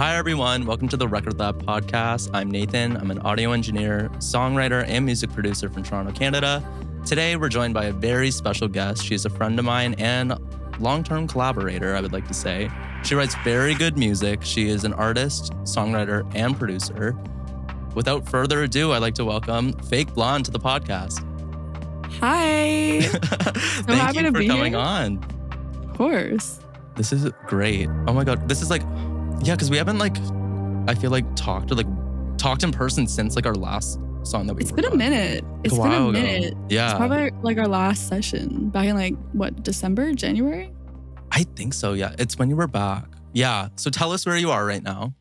Hi, everyone. Welcome to the Record Lab podcast. I'm Nathan. I'm an audio engineer, songwriter, and music producer from Toronto, Canada. Today, we're joined by a very special guest. She's a friend of mine and long-term collaborator, I would like to say. She writes very good music. She is an artist, songwriter, and producer. Without further ado, I'd like to welcome fkblnde to the podcast. Hi. Thank you for coming on. Of course. This is great. Oh my God. This is because we haven't I feel talked in person since our last song that we It's been a minute. It's been a minute. Yeah. It's probably our last session back in December, January? I think so, yeah. It's when you were back. Yeah. So tell us where you are right now.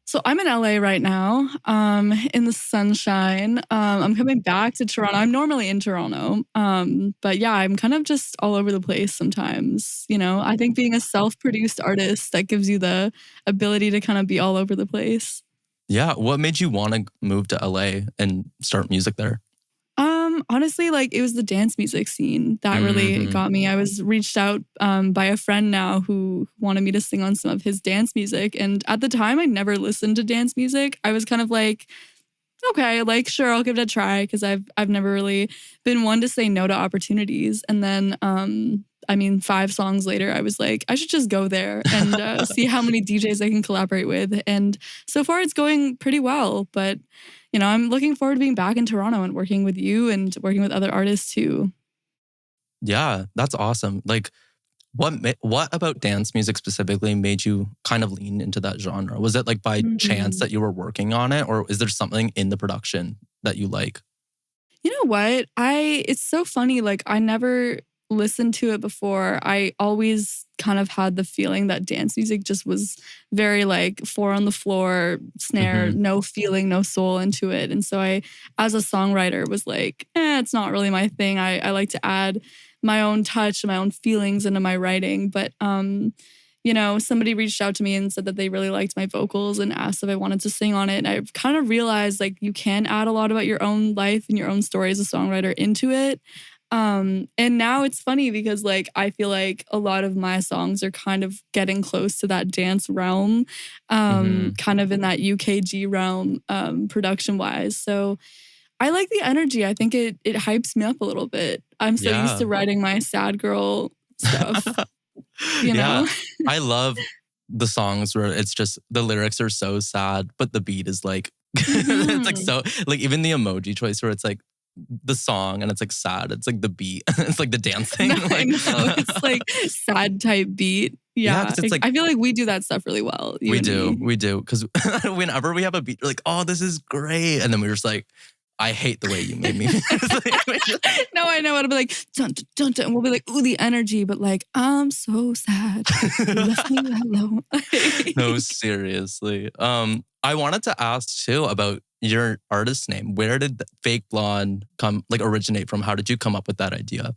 So I'm in LA right now, in the sunshine. I'm coming back to Toronto. I'm normally in Toronto. But yeah, I'm kind of just all over the place sometimes. You know, I think being a self-produced artist, that gives you the ability to kind of be all over the place. Yeah. What made you want to move to LA and start music there? Honestly, it was the dance music scene that really got me. I was reached out by a friend now who wanted me to sing on some of his dance music. And at the time, I never listened to dance music. I was kind of okay, sure, I'll give it a try because I've never really been one to say no to opportunities. And then, 5 songs later, I was like, I should just go there and see how many DJs I can collaborate with. And so far, it's going pretty well. But I'm looking forward to being back in Toronto and working with you and working with other artists too. Yeah, that's awesome. What about dance music specifically made you kind of lean into that genre? Was it by chance that you were working on it, or is there something in the production that you like? You know what? It's so funny. I never listened to it before. I always kind of had the feeling that dance music just was very 4 on the floor, snare, no feeling, no soul into it. And so I, as a songwriter, was it's not really my thing. I like to add my own touch and my own feelings into my writing. But, somebody reached out to me and said that they really liked my vocals and asked if I wanted to sing on it. And I kind of realized you can add a lot about your own life and your own story as a songwriter into it. And now it's funny because I feel like a lot of my songs are kind of getting close to that dance realm, kind of in that UKG realm, production wise. So I like the energy. I think it hypes me up a little bit. I'm so used to writing my sad girl stuff, you know? I love the songs where it's just the lyrics are so sad, but the beat is it's so even the emoji choice where it's the song and it's sad. It's the beat. It's the dance thing. I know. It's sad type beat. Yeah. It's I feel like we do that stuff really well. We do. Because whenever we have a beat, we're oh, this is great. And then we're just I hate the way you made me. No, I know. It'll be dun, dun, dun, dun. And we'll be ooh, the energy. But I'm so sad. You left me alone. No, seriously. I wanted to ask too about your artist name. Where did fkblnde come originate from? How did you come up with that idea?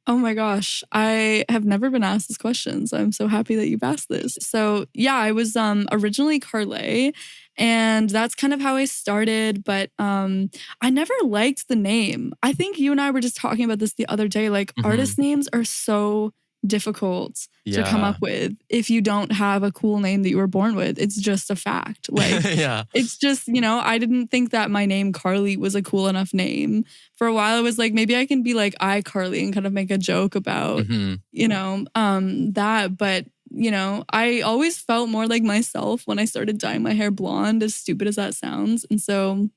Oh my gosh, I have never been asked this question, so I'm so happy that you've asked this. So yeah, I was originally Carlay, and that's kind of how I started, but I never liked the name. I think you and I were just talking about this the other day. Artist names are so difficult to come up with if you don't have a cool name that you were born with. It's just a fact. It's just, I didn't think that my name Carly was a cool enough name. For a while, I was maybe I can be iCarly and kind of make a joke about, that. But, I always felt more like myself when I started dyeing my hair blonde, as stupid as that sounds. And so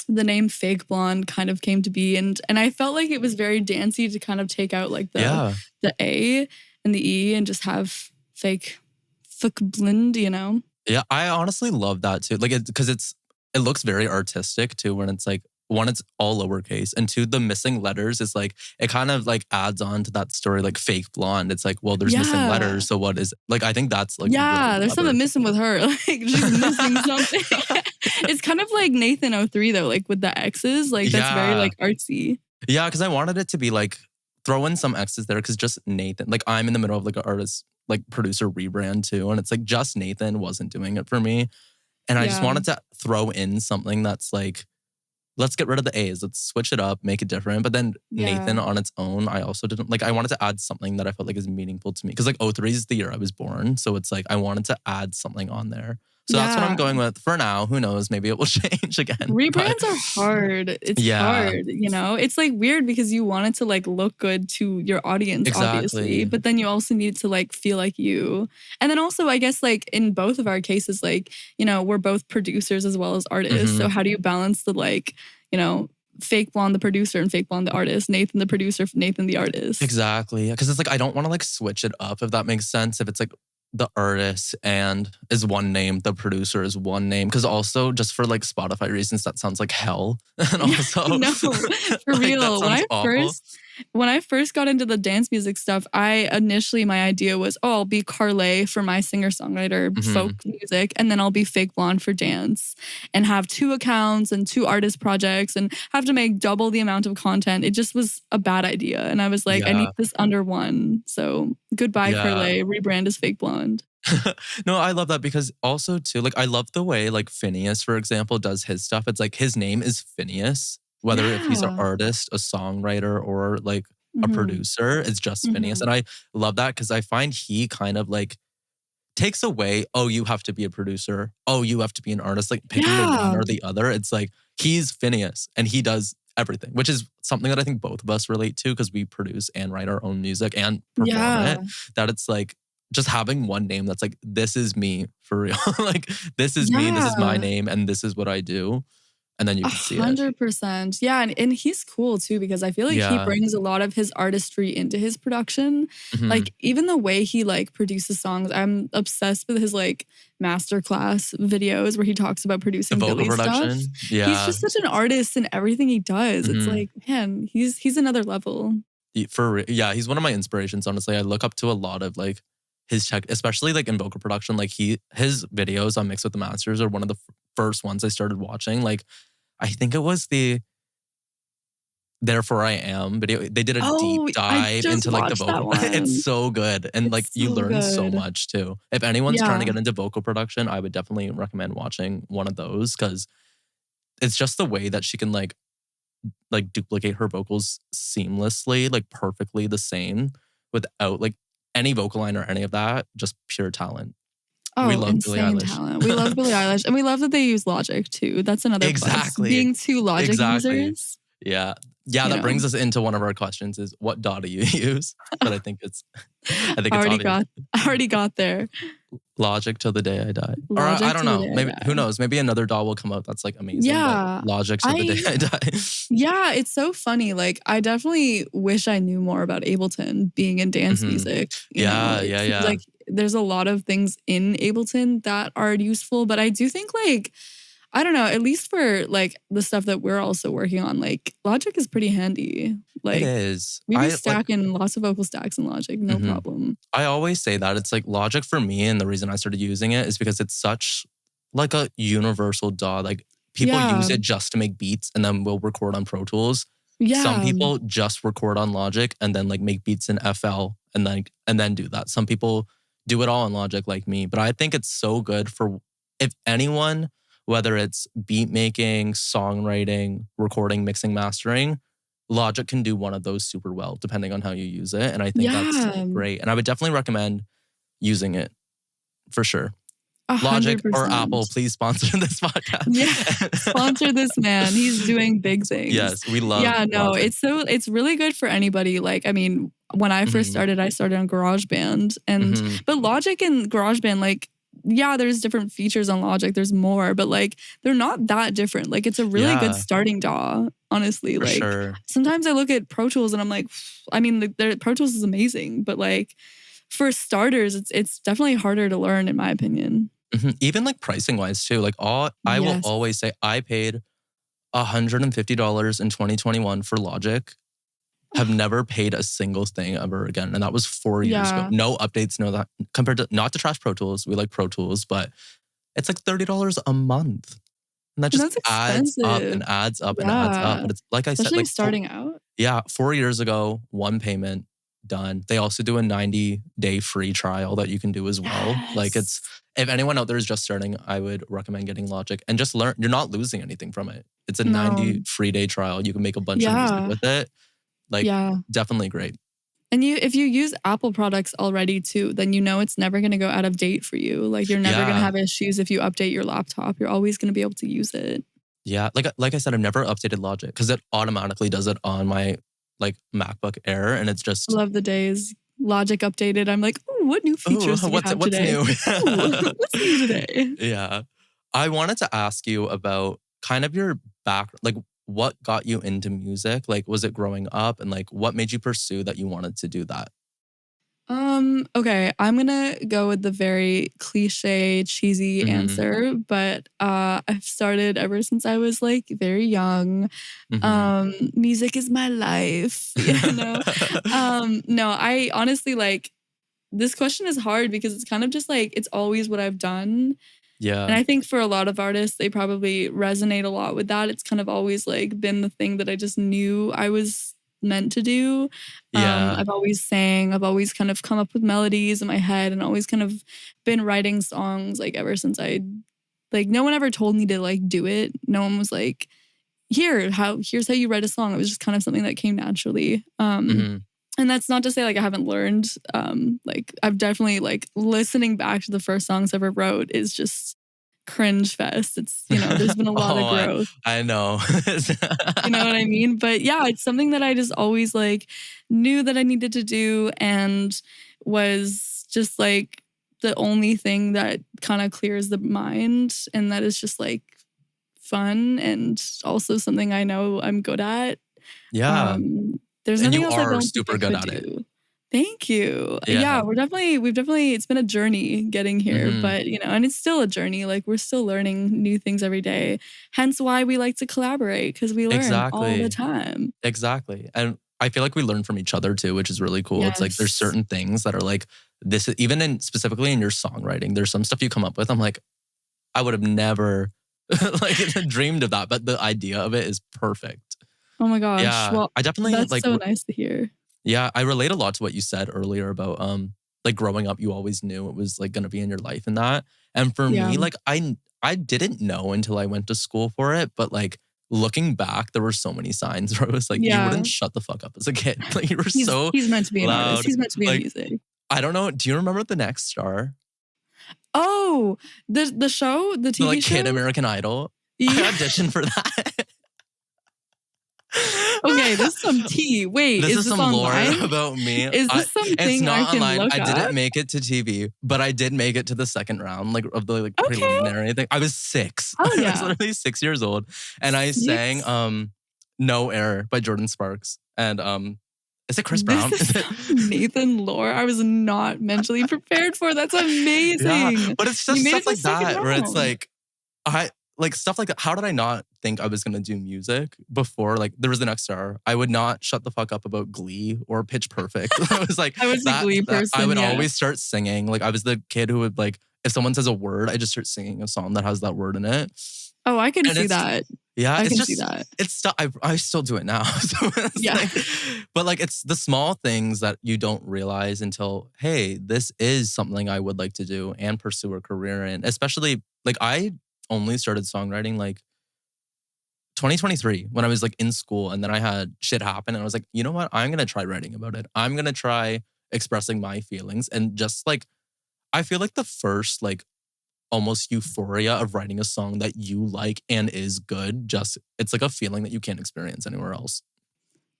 the name fkblnde kind of came to be, and I felt like it was very dancey to kind of take out the A and the E and just have fkblnde, Yeah, I honestly love that too. Because it looks very artistic too, when it's one, it's all lowercase, and two, the missing letters is it kind of adds on to that story, fkblnde. It's well, there's missing letters, so what is I think that's really there's something missing with her. She's missing something. It's kind of like Nathan 03 though, with the X's, that's very artsy. Yeah, because I wanted it to be throw in some X's there, because just Nathan, I'm in the middle of an artist producer rebrand too, and it's just Nathan wasn't doing it for me, and I just wanted to throw in something that's let's get rid of the A's, let's switch it up, make it different. But then Nathan on its own, I also didn't I wanted to add something that I felt is meaningful to me, because 03 is the year I was born, so it's I wanted to add something on there. So that's what I'm Yeah. going with for now. Who knows? Maybe it will change again. But Rebrands are hard. It's yeah, hard, you know? It's like weird because you want it to like look good to your audience, obviously, exactly. but then you also need to like feel like you. And then also, I guess, like in both of our cases, like, you know, we're both producers as well as artists. So Hmm. how do you balance the like, you know, fake blonde the producer and fake blonde the artist, Nathan the producer, Nathan the artist? Exactly. Because it's like, I don't want to like switch it up, if that makes sense. If it's like the artist and is one name, the producer is one name. Because also, just for like Spotify reasons, that sounds like hell. And Yeah, also, no, for like that real. sounds awful. When I first got into the dance music stuff, I initially my idea was, oh, I'll be Carly for my singer-songwriter folk Hmm. music, and then I'll be Fake Blonde for dance, and have two accounts and two artist projects, and have to make double the amount of content. It just was a bad idea, and I was like, I need Yeah. this under one. So goodbye, Yeah. Carly. Rebrand as Fake Blonde. No, I love that because also too, like I love the way like Phineas, for example, does his stuff. It's like his name is Phineas, whether if he's an Yeah. artist, a songwriter, or like a Hmm. producer, it's just Phineas. Hmm. And I love that because I find he kind of like takes away, oh, you have to be a producer. Oh, you have to be an artist. Like picking the one Yeah. or the other. It's like he's Phineas and he does everything, which is something that I think both of us relate to because we produce and write our own music and perform Yeah. it. That it's like just having one name that's like, this is me for real. Like, this is me, this is my Yeah. name, and this is what I do. And then you can see it. 100%. Yeah. And he's cool too, because I feel like he Yeah. brings a lot of his artistry into his production. Hmm. Like even the way he like produces songs, I'm obsessed with his like masterclass videos where he talks about The producing vocal Billy stuff. production. He's Yeah. just such an artist in everything he does. It's Hmm. like, man, he's another level. Yeah, he's one of my inspirations, honestly. I look up to a lot of like his tech, especially like in vocal production. Like his videos on Mix with the Masters are one of the first ones I started watching. Like I think it was the Therefore I Am video. They did a deep Oh, I dive just into like the watched that vocal. It's one. so good. And like It's you so learn so good. much too. If anyone's trying to Yeah. get into vocal production, I would definitely recommend watching one of those because it's just the way that she can like duplicate her vocals seamlessly, like perfectly the same without like any vocal line or any of that. Just pure talent. We Oh, love Billie insane Eilish. talent. We love Billie Eilish, and we love that they use Logic too. That's another plus. Exactly. Being two Logic Exactly. users, Yeah. Yeah, you that know, brings us into one of our questions is what DAW do you use? But I think it's already obvious. got already got there. Logic till the day I die. Or I Logic don't to the know. day I Maybe who die. knows? Maybe another DAW will come out that's like amazing, but Yeah. Logic till the day I I die. yeah, it's so funny. Like I definitely wish I knew more about Ableton being in dance Hmm. music. You know, Yeah, it yeah, seems yeah. like there's a lot of things in Ableton that are useful, but I do think like I don't know, at least for like the stuff that we're also working on, like Logic is pretty handy. It Like is. we be I like stacking lots of vocal stacks in Logic, no mhm. problem. I always say that it's like Logic for me, and the reason I started using it is because it's such like a universal DAW. Like people use Yeah. it just to make beats, and then we'll record on Pro Tools. Some Yeah. people just record on Logic and then like make beats in FL and then do that. Some people do it all in Logic like me, but I think it's so good for if anyone, whether it's beat making, songwriting, recording, mixing, mastering, Logic can do one of those super well depending on how you use it. And I think that's Yeah. great. And I would definitely recommend using it for sure. Logic or Apple, 100%. please sponsor this Yeah. podcast. Sponsor this man. He's doing big things. Yes, we love Yeah, no, Logic. it's really good for anybody. Like, I mean, when Hmm. I started on GarageBand and Hmm. but Logic and GarageBand, like, yeah, there's different features on Logic. There's more, but like they're not that different. Like it's a really good Yeah, starting DAW, honestly. for Like sure. sometimes I look at Pro Tools and I'm like, I mean, the Pro Tools is amazing, but like for starters, it's definitely harder to learn, in my opinion. Even like pricing wise too. Like I will Yes. always say I paid $150 in 2021 for Logic. Have never paid a single thing ever again. And that was 4 years ago. Yeah. No updates, no that compared to not to trash Pro Tools. We like Pro Tools, but it's like $30 a month. And that And just that's adds up and expensive. adds up and adds up. Yeah. But it's like I said, Especially like starting out. yeah, 4 years ago, one payment done. They also do a 90-day free trial that you can do as well. Like it's Yes. if anyone out there is just starting, I would recommend getting Logic and just learn. You're not losing anything from it. It's a No. 90 free day trial. You can make a bunch of music Yeah. with it. Like Yeah. definitely great. And if you use Apple products already too, then you know it's never going to go out of date for you. Like you're never going to Yeah. have issues if you update your laptop. You're always going to be able to use it. Yeah. Like I said, I've never updated Logic because it automatically does it on my like MacBook Air, and it's I just love the days Logic updated. I'm like, ooh, what new features do we have what's today? new? Ooh, what's new today? Yeah. I wanted to ask you about kind of your back, like what got you into music? Like, was it growing up, and like what made you pursue that you wanted to do that? Okay, I'm gonna go with the very cliche, cheesy Mm-hmm. answer, but I've started ever since I was like very young. Mm-hmm. Music is my life, No, I honestly like this question is hard because it's kind of just like it's always what I've done. And Yeah. I think for a lot of artists, they probably resonate a lot with that. It's kind of always like been the thing that I just knew I was meant to do. Yeah. I've always sang, I've always kind of come up with melodies in my head and always kind of been writing songs like ever since like no one ever told me to like do it. No one was like, here's how you write a song. It was just kind of something that came naturally. Mm-hmm. And that's not to say like I haven't learned. Like I've definitely like listening back to the first songs I ever wrote is just cringe fest. It's, there's been a lot of Oh, growth. I know. You know what I mean? But yeah, it's something that I just always like knew that I needed to do and was just like the only thing that kind of clears the mind. And that is just like fun and also something I know I'm good at. Yeah. There's And nothing you else I are don't think I super good could at it. do. Thank you. Yeah, Yeah. we've definitely, it's been a journey getting here, Mm-hmm. but and it's still a journey. Like we're still learning new things every day. Hence why we like to collaborate because we learn all the Exactly. time. Exactly. And I feel like we learn from each other too, which is really cool. It's like there's Yes. certain things that are like this, even in specifically in your songwriting, there's some stuff you come up with. I'm like, I would have never like dreamed of that, but the idea of it is perfect. Oh my gosh. Yeah, Well, I definitely that's like. so nice to hear. Yeah, I relate a lot to what you said earlier about like growing up, you always knew it was like gonna be in your life and that. And for Yeah. me, like I didn't know until I went to school for it, but like looking back, there were so many signs where it was like you Yeah. wouldn't shut the fuck up as a kid. Like you were He's so he's meant to be an artist. loud. He's meant to be in Like music. I don't know. Do you remember The Next Star? Oh, the show, the The TV like show? Kid American Idol. I Yeah. auditioned for that. Okay, this is some tea. Wait, This is is this some lore online? about me. Is this It's something I not can online. look I up? didn't make it to TV, but I did make it to the second round, like of the like Okay. preliminary thing. I was 6. Oh I was yeah. literally 6 years old, and I sang 6? "No Air" by Jordan Sparks, and is it Chris This Brown? is Is it? some Nathan lore I was not mentally prepared for. That's Yeah, amazing. but it's You just made it stuff to the like second that where it's round. like I like stuff like that. How did I not think I was gonna do music before? Like there was The Next Star. I would not shut the fuck up about Glee or Pitch Perfect. I was like I was a Glee that I person, would yeah. always start singing. Like I was the kid who would like if someone says a word, I just start singing a song that has that word in it. Oh, I can And see it's that. yeah, I it's can see just that. it's stuff I still do it now. So it's Yeah. like, but like it's the small things that you don't realize until hey, this is something I would like to do and pursue a career in. Especially like I only started songwriting like 2023 when I was like in school and then I had shit happen and I was like, you know what? I'm gonna try writing about it. I'm gonna try expressing my feelings and just like I feel like the first like almost euphoria of writing a song that you like and is good. Just it's like a feeling that you can't experience anywhere else.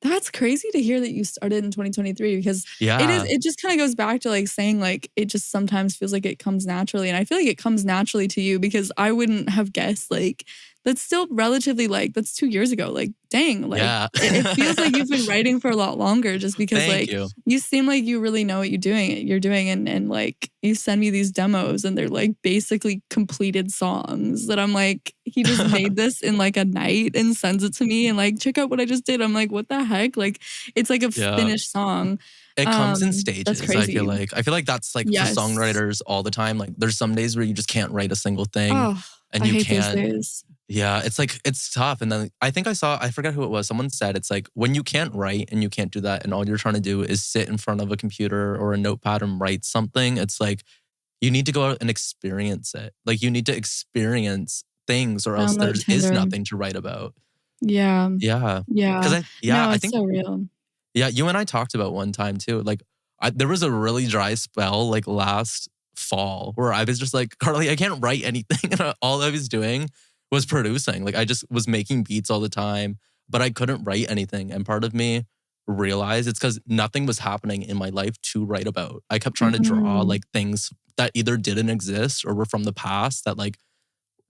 That's crazy to hear that you started in 2023 because Yeah. it just kind of goes back to like saying like it just sometimes feels like it comes naturally. And I feel like it comes naturally to you because I wouldn't have guessed like that's still relatively like that's 2 years ago. Like dang, like Yeah. it feels like you've been writing for a lot longer just because Thank like you. you seem like you really know what you're doing and like you send me these demos and they're like basically completed songs that I'm like he just made this in like a night and sends it to me and like check out what I just did. I'm like what the heck? Like it's like a Yeah. finished song. It comes in That's stages, I feel crazy. like. I feel like that's like for Yes. songwriters all the time. Like there's some days where you just can't write a single thing Oh, and I you hate those can't. days. Yeah, it's like it's tough. And then I think I forget who it was. Someone said it's like when you can't write and you can't do that and all you're trying to do is sit in front of a computer or a notepad and write something, it's like you need to go out and experience it. Like you need to experience things or else Download there is Tinder. nothing to write about. Yeah. Yeah. Yeah. Cause No, I it's think so real. Yeah, you and I talked about one time too. Like, there was a really dry spell like last fall where I was just like, Carly, I can't write anything. And all I was doing was producing. Like, I just was making beats all the time, but I couldn't write anything. And part of me realized it's because nothing was happening in my life to write about. I kept trying to draw Mhm. like things that either didn't exist or were from the past that like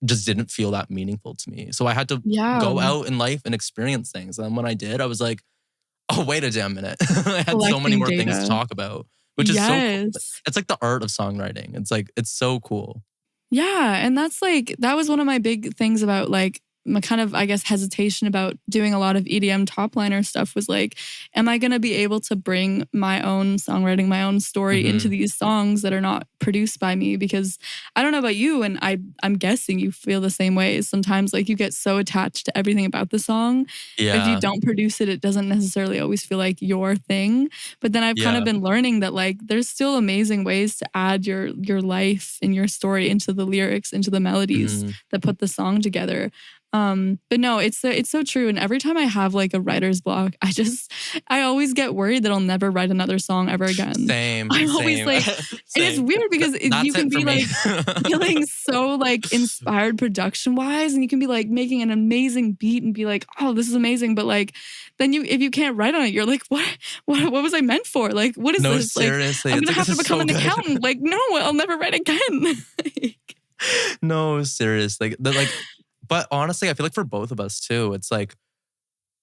just didn't feel that meaningful to me. So I had to Yeah, go out in life and experience things. And when I did, I was like, oh, wait a damn minute. I had so many collecting more things to data. talk about, which is so cool. Yes. It's like the art of songwriting. It's like, it's so cool. Yeah, and that's like that was one of my big things about like my kind of I guess hesitation about doing a lot of EDM top liner stuff was like, am I going to be able to bring my own songwriting, my own story into Hmm. these songs that are not produced by me? Because I don't know about you, and I'm guessing you feel the same way. Sometimes like you get so attached to everything about the song. If you Yeah. don't produce it, it doesn't necessarily always feel like your thing. But then I've kind of Yeah. been learning that like there's still amazing ways to add your life and your story into the lyrics, into the melodies Hmm. that put the song together. But no, it's so true. And every time I have like a writer's block, I always get worried that I'll never write another song ever again. Same, I'm always same, like, and it's same. weird because you That's can it for be me. like feeling so like inspired production wise, and you can be like making an amazing beat and be like, oh, this is amazing. But like, then if you can't write on it, you're like, what was I meant for? Like, what is No, this? Like, seriously. I'm It's gonna like, have this to is become so an good. accountant. Like, no, I'll never write again. Like, No, serious. But honestly, I feel like for both of us too, it's like,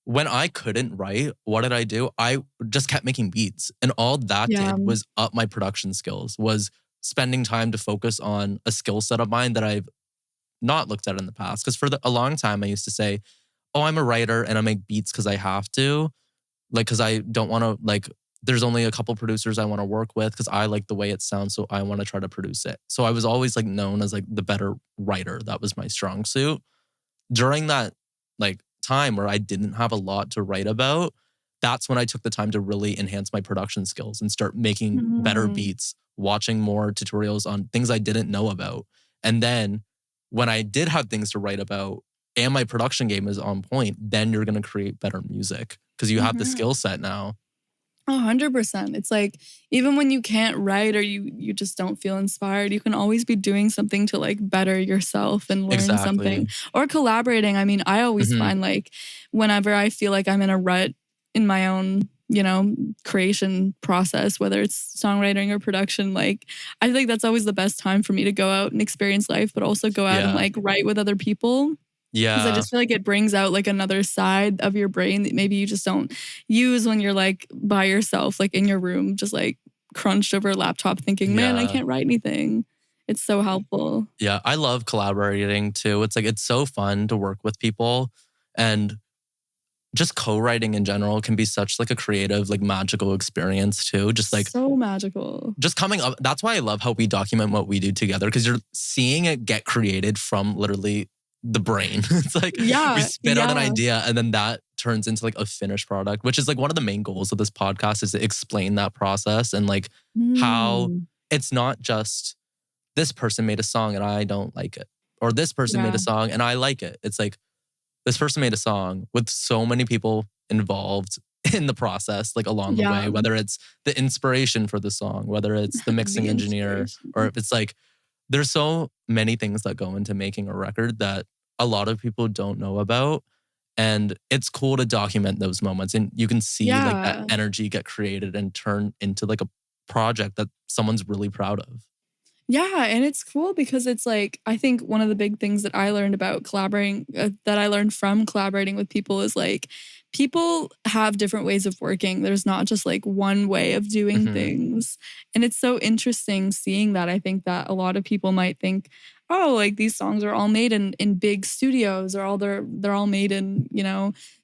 when I couldn't write, what did I do? I just kept making beats. And all that yeah. did was up my production skills, was spending time to focus on a skill set of mine that I've not looked at in the past. Because for a long time, I used to say, oh, I'm a writer and I make beats because I have to. Like, because I don't want to, like, there's only a couple producers I want to work with because I like the way it sounds. So I want to try to produce it. So I was always like known as like the better writer. That was my strong suit during that like time where I didn't have a lot to write about. That's when I took the time to really enhance my production skills and start making better Mhm. beats, watching more tutorials on things I didn't know about. And then when I did have things to write about and my production game is on point, then you're going to create better music because you have the Mhm. skill set now. 100%. It's like even when you can't write or you just don't feel inspired, you can always be doing something to like better yourself and learn something Exactly. or collaborating. I mean, I always Hmm. find like whenever I feel like I'm in a rut in my own, creation process, whether it's songwriting or production, like I think that's always the best time for me to go out and experience life, but also go out and Yeah. like write with other people. Because I Yeah. just feel like it brings out like another side of your brain that maybe you just don't use when you're like by yourself, like in your room, just like crunched over a laptop thinking, man, I Yeah. can't write anything. It's so helpful. Yeah, I love collaborating too. It's like it's so fun to work with people and just co-writing in general can be such like a creative, like magical experience too. Just like So magical. just coming up. That's why I love how we document what we do together because you're seeing it get created from literally the brain. It's like we Yeah. spit out an Yeah. idea and then that turns into like a finished product, which is like one of the main goals of this podcast is to explain that process and like how Mm, it's not just this person made a song and I don't like it. Or this person made yeah. a song and I like it. It's like this person made a song with so many people involved in the process, like along the way, Yeah. whether it's the inspiration for the song, whether it's the The mixing engineer, or inspiration. if it's like, there's so many things that go into making a record that a lot of people don't know about. And it's cool to document those moments. And you can see like that Yeah. energy get created and turn into like a project that someone's really proud of. Yeah, and it's cool because it's like I think one of the big things that I learned about collaborating that I learned from collaborating with people is like people have different ways of working. There's not just like one way of doing Hmm. things. And it's so interesting seeing that. I think that a lot of people might think, "Oh, like these songs are all made in big studios or they're all made in,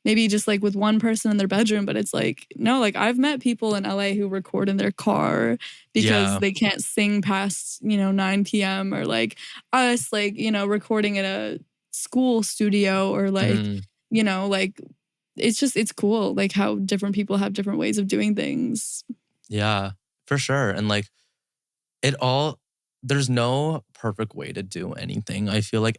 maybe just like with one person in their bedroom." But it's like, no, like I've met people in LA who record in their car because Yeah. they can't sing past, 9 p.m. or like us, like, recording at a school studio or like, Hmm. like it's cool like how different people have different ways of doing things. Yeah, for sure. And like it all, there's no perfect way to do anything. I feel like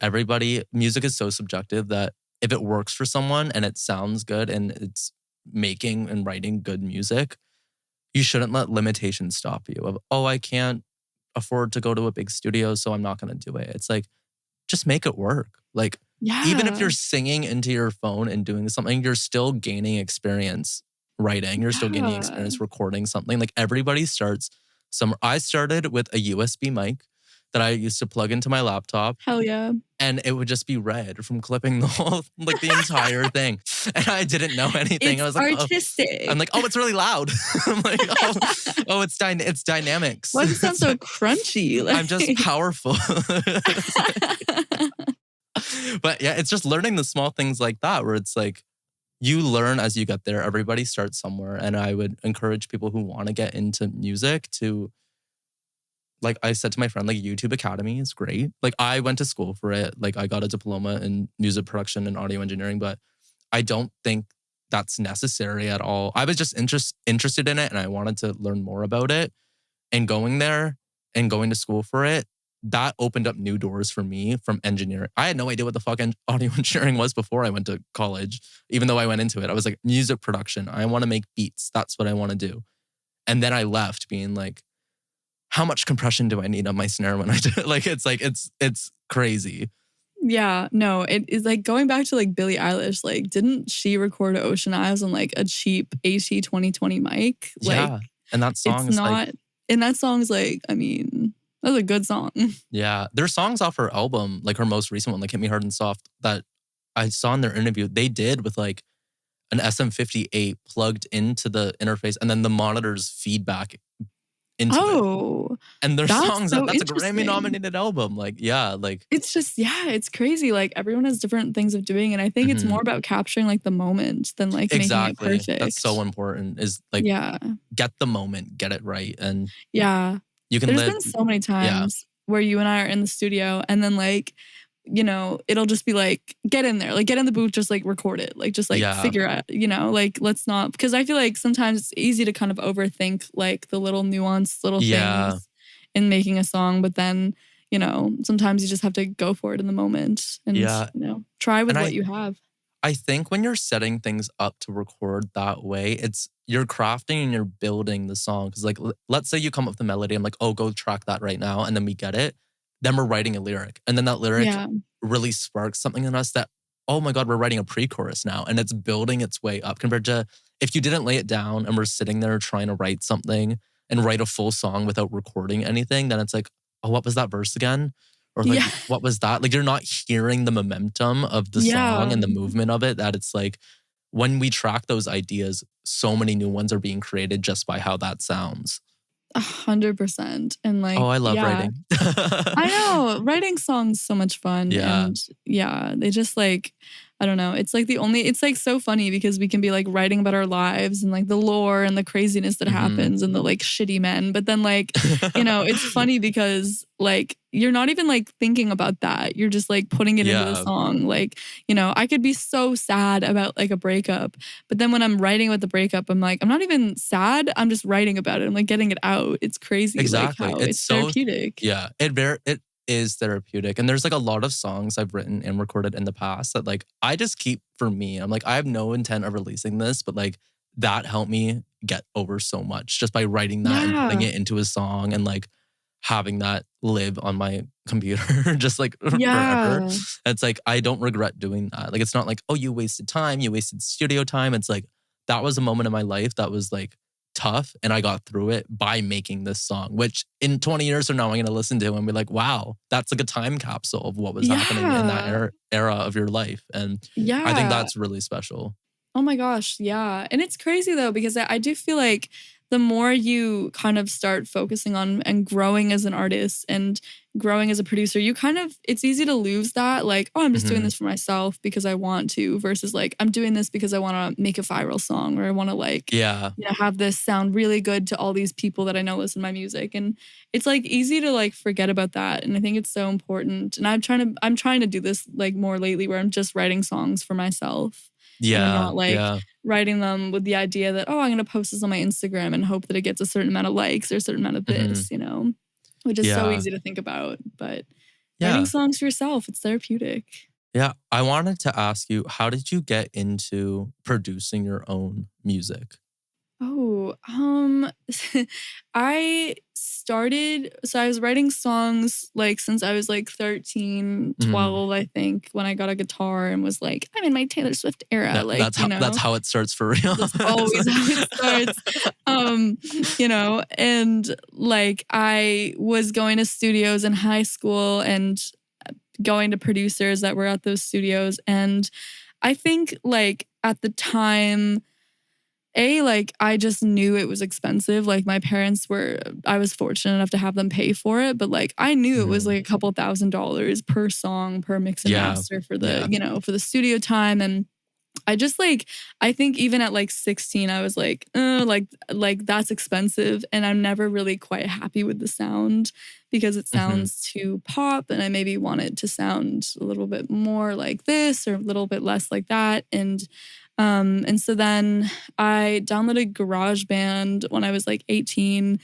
music is so subjective that if it works for someone and it sounds good and it's making and writing good music, you shouldn't let limitations stop you of, oh, I can't afford to go to a big studio, so I'm not going to do it. It's like, just make it work. Like, even if Yeah. you're singing into your phone and doing something, you're still gaining experience writing. You're still gaining Yeah. experience recording something. Like, everybody starts some. I started with a USB mic that I used to plug into my laptop, Hell yeah. and it would just be red from clipping the whole, like the entire thing. And I didn't know anything. I It's was like, oh, I'm artistic. like, oh, it's really loud. I'm like, oh, it's dynamics. Why does it sound It's so like, crunchy? I'm just Like, powerful. But yeah, it's just learning the small things like that where it's like you learn as you get there. Everybody starts somewhere. And I would encourage people who want to get into music to, like I said to my friend, like YouTube Academy is great. Like I went to school for it. Like I got a diploma in music production and audio engineering, but I don't think that's necessary at all. I was just interested in it and I wanted to learn more about it. And going there and going to school for it, that opened up new doors for me from engineering. I had no idea what the fuck audio engineering was before I went to college, even though I went into it. I was like, music production. I want to make beats. That's what I want to do. And then I left being like, how much compression do I need on my snare when I do it? Like, it's crazy. yeah, no, it is like going back to like Billie Eilish. Like, didn't she record Ocean Eyes on like a cheap AT 2020 mic? Like, Yeah. And that song it's is like, not, and that song's like, I mean, that's a good song. yeah. There's songs off her album, like her most recent one, like Hit Me Hard and Soft, that I saw in their interview. They did with like an SM58 plugged into the interface and then the monitors feedback into it. Oh, And there's that's songs so that's a Grammy interesting. nominated album. Like, yeah, like, It's just, yeah, it's crazy. Like everyone has different things of doing. And I think it's mhm. more about capturing like the moment than like making it Exactly. That's so perfect. important is like, Yeah. get the moment, get it right. And Yeah. you can There's live. been so many Yeah. times where you and I are in the studio and then like, you know, it'll just be like, get in there, like get in the booth, just like record it, like just like Yeah. figure out, you know, like let's not, because I feel like sometimes it's easy to kind of overthink like the little nuanced little Yeah. things in making a song, but then, you know, sometimes you just have to go for it in the moment and, Yeah. you know, try with And what you have. I think when you're setting things up to record that way, it's you're crafting and you're building the song. Cause like, let's say you come up with the melody. I'm like, oh, go track that right now. And then we get it. Then we're writing a lyric. And then that lyric Yeah. really sparks something in us that, oh my God, we're writing a pre-chorus now. And it's building its way up compared to if you didn't lay it down and we're sitting there trying to write something and write a full song without recording anything, then it's like, oh, what was that verse again? Or like, Yeah. what was that? Like, you're not hearing the momentum of the song Yeah. and the movement of it. That it's like, when we track those ideas, so many new ones are being created just by how that sounds. 100%. And Oh, like, I love yeah, writing. I know writing songs so much fun. Yeah. And yeah, they just like, I don't know. It's like it's like so funny because we can be like writing about our lives and like the lore and the craziness that Mhm. happens and the like shitty men. But then like, you know, it's funny because like you're not even like thinking about that. You're just like putting it into the Yeah. song. Like, you know, I could be so sad about like a breakup, but then when I'm writing about the breakup, I'm like, I'm not even sad. I'm just writing about it. I'm like getting it out. It's crazy like Exactly. how It's it's so, therapeutic. yeah, it is therapeutic. And there's like a lot of songs I've written and recorded in the past that like I just keep for me. I'm like, I have no intent of releasing this, but like that helped me get over so much just by writing that and putting Yeah. it into a song and like having that live on my computer just like forever. Yeah. It's like I don't regret doing that. Like it's not like, oh, you wasted time, you wasted studio time. It's like that was a moment in my life that was like tough and I got through it by making this song, which in 20 years from now, I'm going to listen to and be like, wow, that's like a time capsule of what was happening in that Yeah. era of your life. And I think Yeah. that's really special. Oh my gosh, yeah. And it's crazy though, because I do feel like the more you kind of start focusing on and growing as an artist and growing as a producer, you kind of, it's easy to lose that. Like, oh, I'm just doing Hmm. this for myself because I want to, versus like, I'm doing this because I want to make a viral song or I want to like, Yeah. you know, have this sound really good to all these people that I know listen to my music. And it's like easy to like forget about that. And I think it's so important. And I'm trying to do this like more lately where I'm just writing songs for myself. And I'm Yeah. not like Yeah. writing them with the idea that, oh, I'm going to post this on my Instagram and hope that it gets a certain amount of likes or a certain amount of Hmm. this, you know, which is so Yeah. easy to think about. But writing Yeah. songs for yourself, it's therapeutic. Yeah, I wanted to ask you, how did you get into producing your own music? Oh, I started, so I was writing songs like since I was like 13, Mhm. 12, I think, when I got a guitar and was like, I'm in my Taylor Swift era, Yeah, like, that's how it starts for real. that's always how it starts. Um, and like I was going to studios in high school and going to producers that were at those studios. And I think like at the time, like I just knew it was expensive. Like my parents were, I was fortunate enough to have them pay for it, but like I knew it was Mhm. like a couple $1,000s per song, per mix and Yeah, master for the, yeah. for the studio time. And I just like, I think even at like 16, I was like, like that's expensive. And I'm never really quite happy with the sound because it Mhm. sounds too pop. And I maybe want it to sound a little bit more like this or a little bit less like that. And so then I downloaded GarageBand when I was like 18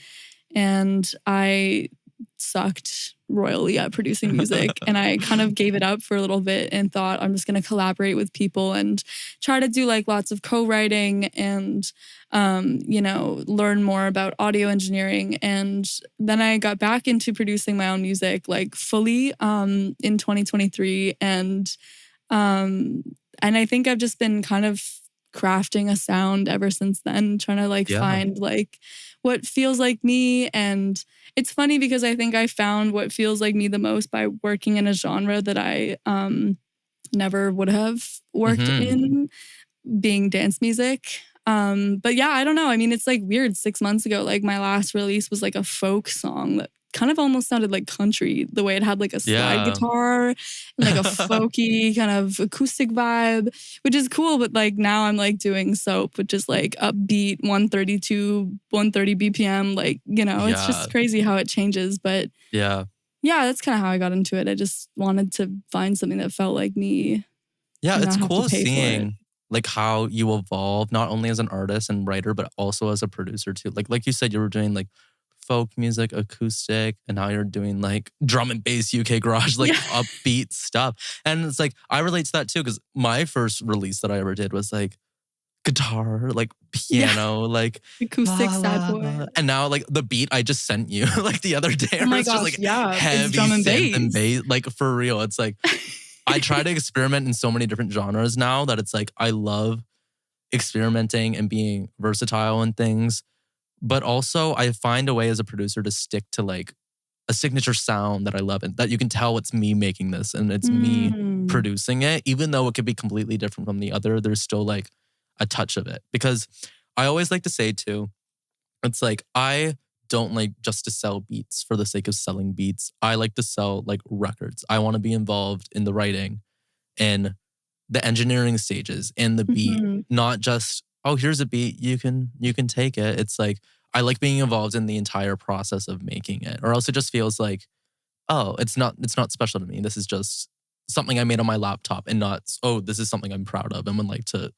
and I sucked royally at producing music. And I kind of gave it up for a little bit and thought I'm just going to collaborate with people and try to do like lots of co-writing and, learn more about audio engineering. And then I got back into producing my own music like fully in 2023. Um, and I think I've just been kind of crafting a sound ever since then, trying to like Yeah. find like what feels like me. And it's funny because I think I found what feels like me the most by working in a genre that I never would have worked Mhm. in, being dance music. But yeah, I don't know. I mean, it's like weird. 6 months ago, like my last release was like a folk song that kind of almost sounded like country, the way it had like a slide Yeah. guitar and like a folky kind of acoustic vibe, which is cool. But like now I'm like doing Soap, which is like upbeat 132, 130 BPM. Like, it's Yeah. just crazy how it changes. But Yeah. yeah, that's kind of how I got into it. I just wanted to find something that felt like me Yeah, and it's not have to cool pay for it. seeing like how you evolve not only as an artist and writer, but also as a producer too. Like you said, you were doing like folk music, acoustic, and now you're doing like drum and bass UK garage, like Yeah. upbeat stuff. And it's like I relate to that too, because my first release that I ever did was like guitar, like Yeah. piano, like Acoustic la sad la boy. la. And now like the beat I just sent you like the other day, Oh where my it's just gosh, like yeah, it's heavy drum and synth and bass. bass, like for real. It's like I try to experiment in so many different genres now that it's like I love experimenting and being versatile in things. But also I find a way as a producer to stick to like a signature sound that I love and that you can tell it's me making this and it's me Mm. producing it. Even though it could be completely different from the other, there's still like a touch of it. Because I always like to say too, it's like I don't like just to sell beats for the sake of selling beats. I like to sell like records. I want to be involved in the writing and the engineering stages and the beat, Mhm. not just, oh, here's a beat, you can take it. It's like I like being involved in the entire process of making it. Or else it just feels like, oh, it's not special to me. This is just something I made on my laptop and not, oh, this is something I'm proud of and would like to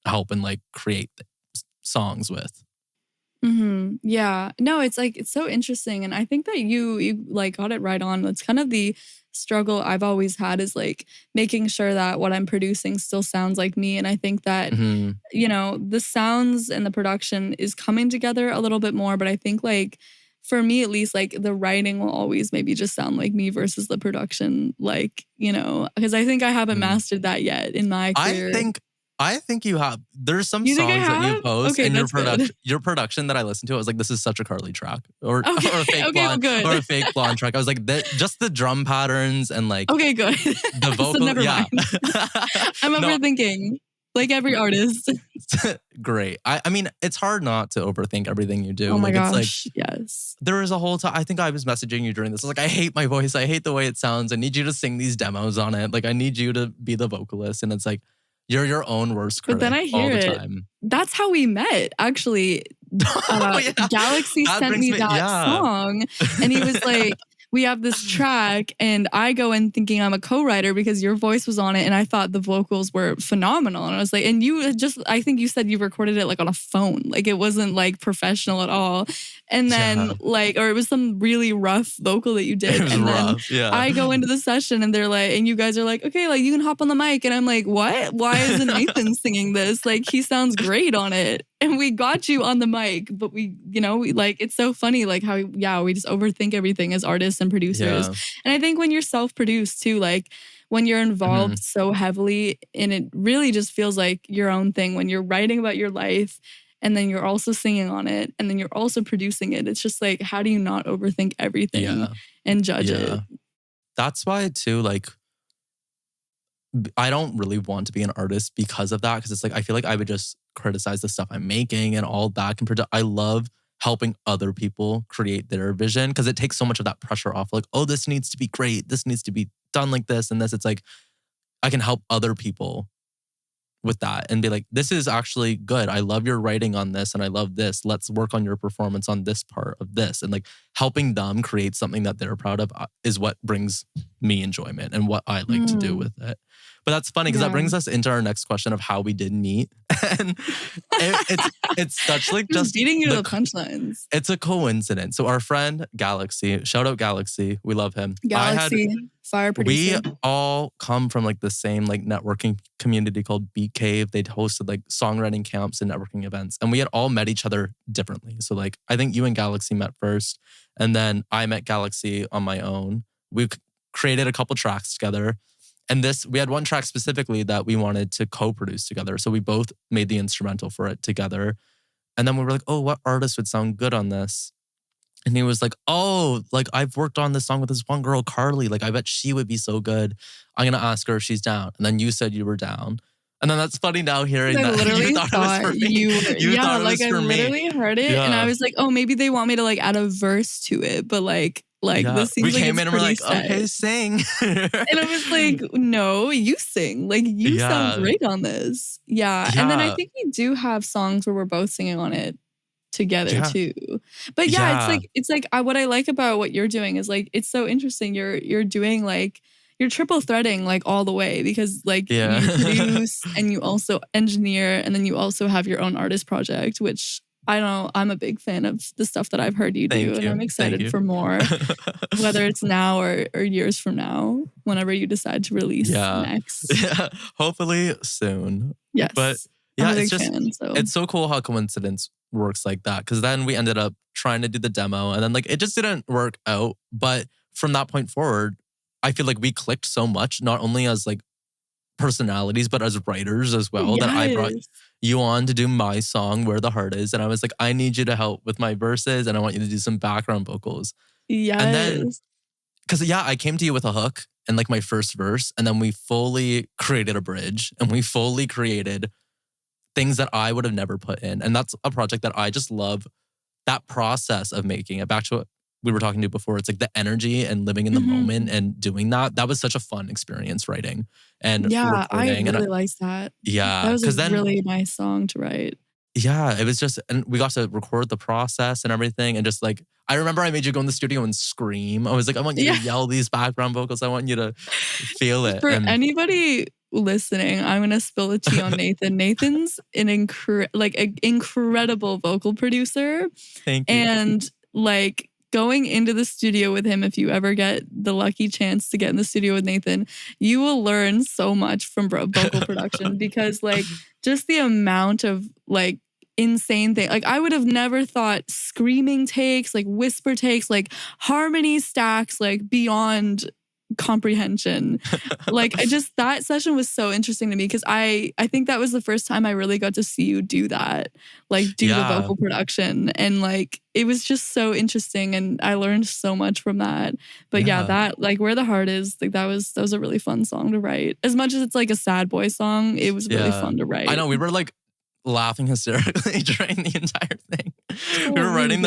help and like create songs with. Yeah. No, it's like it's so interesting. And I think that you like got it right on. That's kind of the struggle I've always had is like making sure that what I'm producing still sounds like me. And I think that, Hmm. the sounds and the production is coming together a little bit more. But I think like for me at least, like the writing will always maybe just sound like me versus the production, like, because I think I haven't mastered that yet in my I career. think I think you have. There's some You think I songs that you have? post Okay, in that's good. your production that I listened to. I was like, this is such a Carly track, or Okay, or a fake okay, well, blonde, or good. a fake blonde track. I was like, just the drum patterns and like Okay, good. the So vocal. never Yeah, mind. I'm no, overthinking, like every artist. great. I mean, it's hard not to overthink everything you do. Oh my Like it's like gosh, yes. there was a whole time. I think I was messaging you during this. I was like, I hate my voice. I hate the way it sounds. I need you to sing these demos on it. Like I need you to be the vocalist. And it's like you're your own worst But then critic I all hear the it. time. That's how we met, actually. Oh yeah, Galaxy that sent brings me me. that Yeah. song and he was like, we have this track and I go in thinking I'm a co-writer because your voice was on it and I thought the vocals were phenomenal. And I was like, and you had just, I think you said you recorded it like on a phone. Like it wasn't like professional at all. And then like, or it was some really rough vocal that you did. It was and rough, then I go into the session and they're like, and you guys are like, okay, like you can hop on the mic. And I'm like, what? Why isn't Nathan singing this? Like he sounds great on it. And we got you on the mic, but we, you know, we like, it's so funny, like how, we just overthink everything as artists and producers. Yeah. And I think when you're self-produced too, like when you're involved so heavily and it really just feels like your own thing when you're writing about your life and then you're also singing on it and then you're also producing it. It's just like, how do you not overthink everything and judge it? That's why too, like, I don't really want to be an artist because of that. Because it's like, I feel like I would just criticize the stuff I'm making and all that compared to, I love helping other people create their vision because it takes so much of that pressure off. Like, oh, this needs to be great. This needs to be done like this and this. It's like, I can help other people with that and be like, this is actually good. I love your writing on this and I love this. Let's work on your performance on this part of this. And like helping them create something that they're proud of is what brings me enjoyment and what I like to do with it. But that's funny because that brings us into our next question of how we did meet. And it's such like just beating you to the punchlines. It's a coincidence. So our friend Galaxy, shout out Galaxy, we love him. Galaxy, fire producer. We all come from like the same like networking community called Beat Cave. They'd hosted like songwriting camps and networking events, and we had all met each other differently. So like I think you and Galaxy met first, and then I met Galaxy on my own. We created a couple tracks together. And we had one track specifically that we wanted to co-produce together. So we both made the instrumental for it together. And then we were like, oh, what artist would sound good on this? And he was like, oh, like I've worked on this song with this one girl, Carly. Like I bet she would be so good. I'm going to ask her if she's down. And then you said you were down. And then that's funny now hearing that you thought it was for me. You thought it was for me. I literally heard it and I was like, oh, maybe they want me to like add a verse to it. But like this seems we like came in and we're like, set. okay, sing. And I was like, no, you sing. Like you sound great on this. Yeah. And then I think we do have songs where we're both singing on it together too. But it's like what I like about what you're doing is like it's so interesting. You're doing like you're triple threading like all the way because like you produce and you also engineer and then you also have your own artist project, which I know I'm a big fan of the stuff that I've heard you do and I'm excited for more, whether it's now or years from now, whenever you decide to release next. Yeah, hopefully soon. Yes. But yeah, it's just, it's so cool how coincidence works like that. Because then we ended up trying to do the demo and then like it just didn't work out. But from that point forward, I feel like we clicked so much, not only as like personalities, but as writers as well, that I brought you on to do my song, Where the Heart Is. And I was like, I need you to help with my verses and I want you to do some background vocals. Yes. And then, because I came to you with a hook and like my first verse, and then we fully created a bridge and we fully created things that I would have never put in. And that's a project that I just love, that process of making it. Back to what we were talking to before, it's like the energy and living in the moment and doing that. That was such a fun experience writing and recording. I really liked that. Yeah. That was a really nice song to write. Yeah, it was just, and we got to record the process and everything. And just like, I remember I made you go in the studio and scream. I was like, I want you to yell these background vocals. I want you to feel it. For anybody listening, I'm going to spill the tea on Nathan. Nathan's an incredible vocal producer. Thank you. And like, going into the studio with him, if you ever get the lucky chance to get in the studio with Nathan, you will learn so much from vocal production because like just the amount of like insane thing. Like I would have never thought screaming takes, like whisper takes, like harmony stacks, like beyond comprehension. Like that session was so interesting to me because I think that was the first time I really got to see you do that, like do the vocal production, and like it was just so interesting and I learned so much from that. But that like Where the Heart Is, like that was a really fun song to write. As much as it's like a sad boy song, it was really fun to write. I know, we were like laughing hysterically during the entire thing. We were writing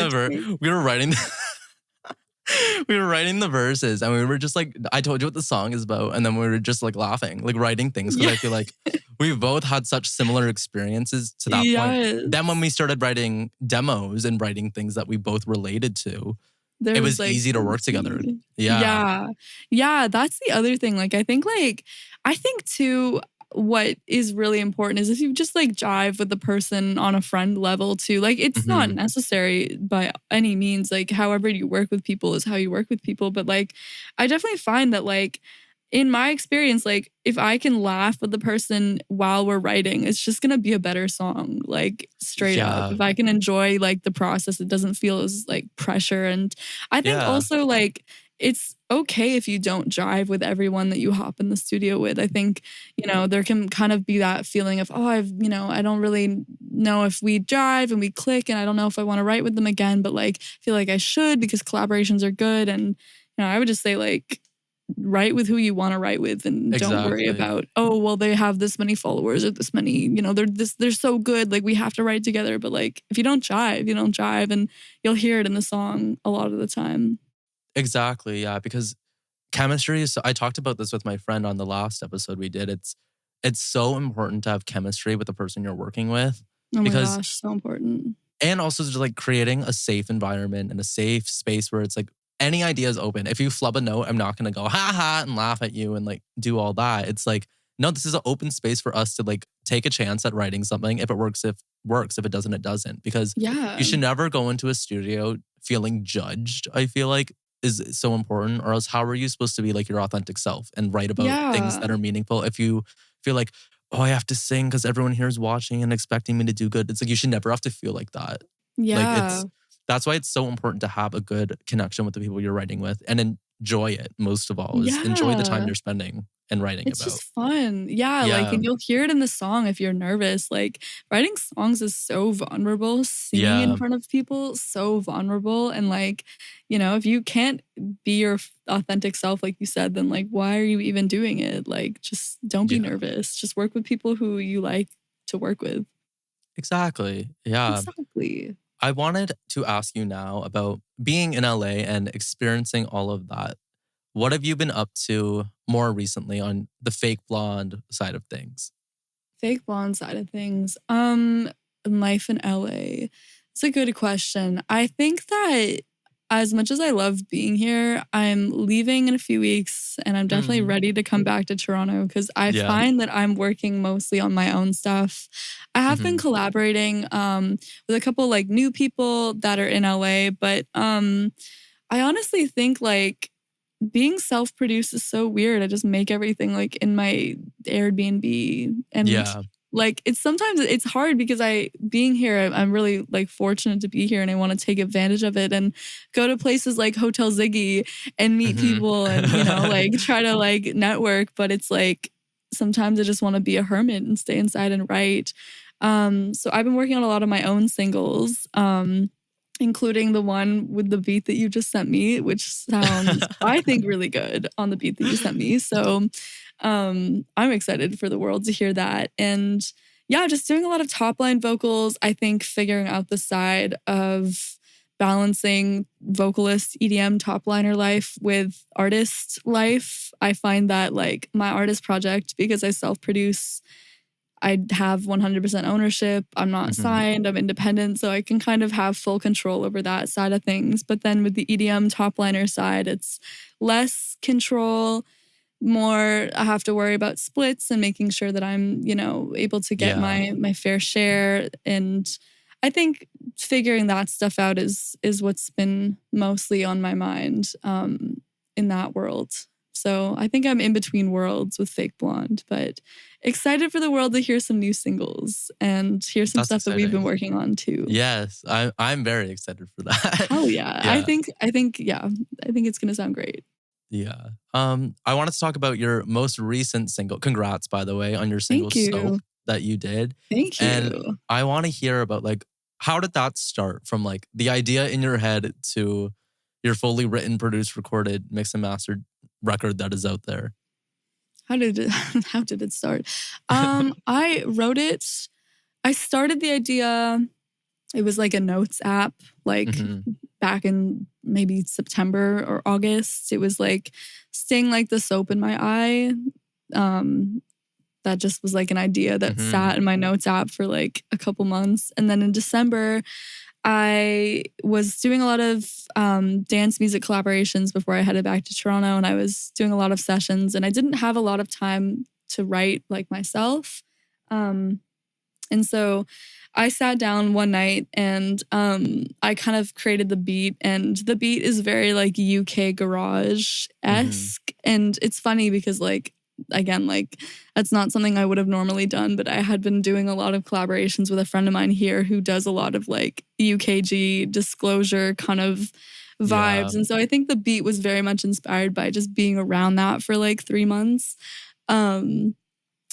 the verses and we were just like, I told you what the song is about. And then we were just like laughing, like writing things. Because I feel like we both had such similar experiences to that point. Then when we started writing demos and writing things that we both related to, there It was was like easy to work together. chemistry. Yeah. Yeah. Yeah, that's the other thing. I think too, what is really important is if you just like jive with the person on a friend level too. Like it's not Hmm. necessary by any means. Like however you work with people is how you work with people. But like I definitely find that like in my experience, like if I can laugh with the person while we're writing, it's just gonna be a better song, like straight up. Yeah. If I can enjoy like the process, it doesn't feel as like pressure. And I think Yeah. also like it's okay if you don't jive with everyone that you hop in the studio with. I think, there can kind of be that feeling of, oh, I don't really know if we jive and we click and I don't know if I want to write with them again, but like I feel like I should because collaborations are good. And, I would just say like, write with who you want to write with and don't worry Exactly. about, oh, well, they have this many followers or this many, they're so good. Like we have to write together. But like, if you don't jive, you don't jive and you'll hear it in the song a lot of the time. Exactly. Yeah. Because chemistry is, I talked about this with my friend on the last episode we did. It's so important to have chemistry with the person you're working with Oh my because, gosh, so important. and also just like creating a safe environment and a safe space where it's like any idea is open. If you flub a note, I'm not going to go ha ha and laugh at you and like do all that. It's like, no, this is an open space for us to like take a chance at writing something. If it works, if it doesn't, it doesn't. Because Yeah. you should never go into a studio feeling judged, I feel like is so important. Or else how are you supposed to be like your authentic self and write about things Yeah. that are meaningful if you feel like, oh, I have to sing because everyone here is watching and expecting me to do good. It's like you should never have to feel like that. Like Yeah. that's why it's so important to have a good connection with the people you're writing with and enjoy it most of all is enjoy the time Yeah. you're spending and writing It's about. just fun. Yeah. Like, Yeah. and you'll hear it in the song if you're nervous. Like, writing songs is so vulnerable. Singing in Yeah. front of people, so vulnerable. And, like, if you can't be your authentic self, like you said, then, like, why are you even doing it? Like, just don't be Yeah. nervous. Just work with people who you like to work with. Exactly. Yeah. Exactly. I wanted to ask you now about being in LA and experiencing all of that. What have you been up to more recently on the fake blonde side of things? Fake blonde side of things. Life in LA. It's a good question. I think that as much as I love being here, I'm leaving in a few weeks and I'm definitely Mm. ready to come back to Toronto because I Yeah. find that I'm working mostly on my own stuff. I have been Hmm. collaborating with a couple like new people that are in LA, but I honestly think like being self-produced is so weird. I just make everything like in my Airbnb and Yeah. like it's hard because being here, I'm really like fortunate to be here and I want to take advantage of it and go to places like Hotel Ziggy and meet Hmm. people and like try to like network, but it's like sometimes I just want to be a hermit and stay inside and write. So I've been working on a lot of my own singles. Including the one with the beat that you just sent me, which sounds, I think, really good on the beat that you sent me. So I'm excited for the world to hear that. And yeah, just doing a lot of top line vocals. I think figuring out the side of balancing vocalist EDM top liner life with artist life. I find that like my artist project, because I self-produce, I have 100% ownership. I'm not Hmm. signed. I'm independent. So I can kind of have full control over that side of things. But then with the EDM top liner side, it's less control, more I have to worry about splits and making sure that I'm, able to get Yeah. my fair share. And I think figuring that stuff out is what's been mostly on my mind in that world. So I think I'm in between worlds with Fake Blonde, but excited for the world to hear some new singles and hear some That's stuff that we've been exciting. working on too. Yes, I'm very excited for that. Hell yeah. Yeah. Yeah, I think it's gonna sound great. Yeah. I wanted to talk about your most recent single. Congrats, by the way, on your single Thank Soap you. that you did. Thank And you. I want to hear about like how did that start from like the idea in your head to your fully written, produced, recorded, mixed and mastered record that is out there? How did it how did it start? I wrote it. I started the idea. It was like a notes app, like Hmm. back in maybe September or August. It was like staying like the soap in my eye. Um, that just was like an idea that Hmm. sat in my notes app for like a couple months. And then in December, I was doing a lot of dance music collaborations before I headed back to Toronto, and I was doing a lot of sessions, and I didn't have a lot of time to write like myself. And so I sat down one night and I kind of created the beat, and the beat is very like UK garage-esque. And it's funny because like, again, like that's not something I would have normally done, but I had been doing a lot of collaborations with a friend of mine here who does a lot of like UKG disclosure kind of vibes. And so I think the beat was very much inspired by just being around that for like 3 months.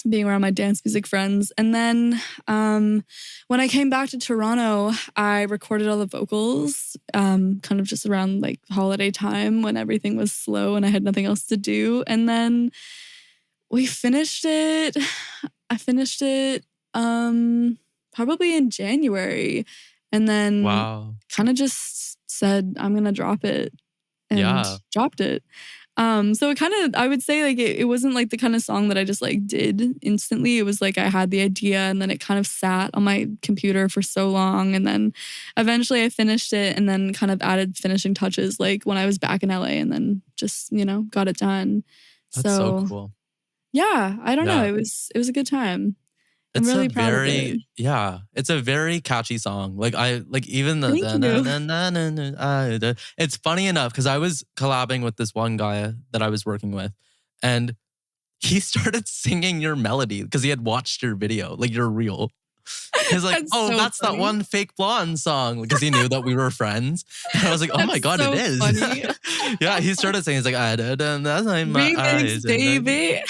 Being around my dance music friends. And then when I came back to Toronto, I recorded all the vocals kind of just around like holiday time when everything was slow and I had nothing else to do. And then we finished it. I finished it probably in January. And then kind of just said, I'm going to drop it, and dropped it. So it kind of, I would say like it wasn't like the kind of song that I just like did instantly. It was like I had the idea and then it kind of sat on my computer for so long. And then eventually I finished it and then kind of added finishing touches like when I was back in LA, and then just, you know, got it done. That's so cool. Yeah, I don't know. It was a good time. I'm really proud of it. Yeah, it's a very catchy song. Like I like even the it's funny enough because I was collabing with this one guy that I was working with, and he started singing your melody because he had watched your video, like your reel. He's like, that's that one Fake Blonde song, because he knew that we were friends. And I was like, oh my God, it is. Funny. Yeah, he started saying, he's like, that's my remix, baby.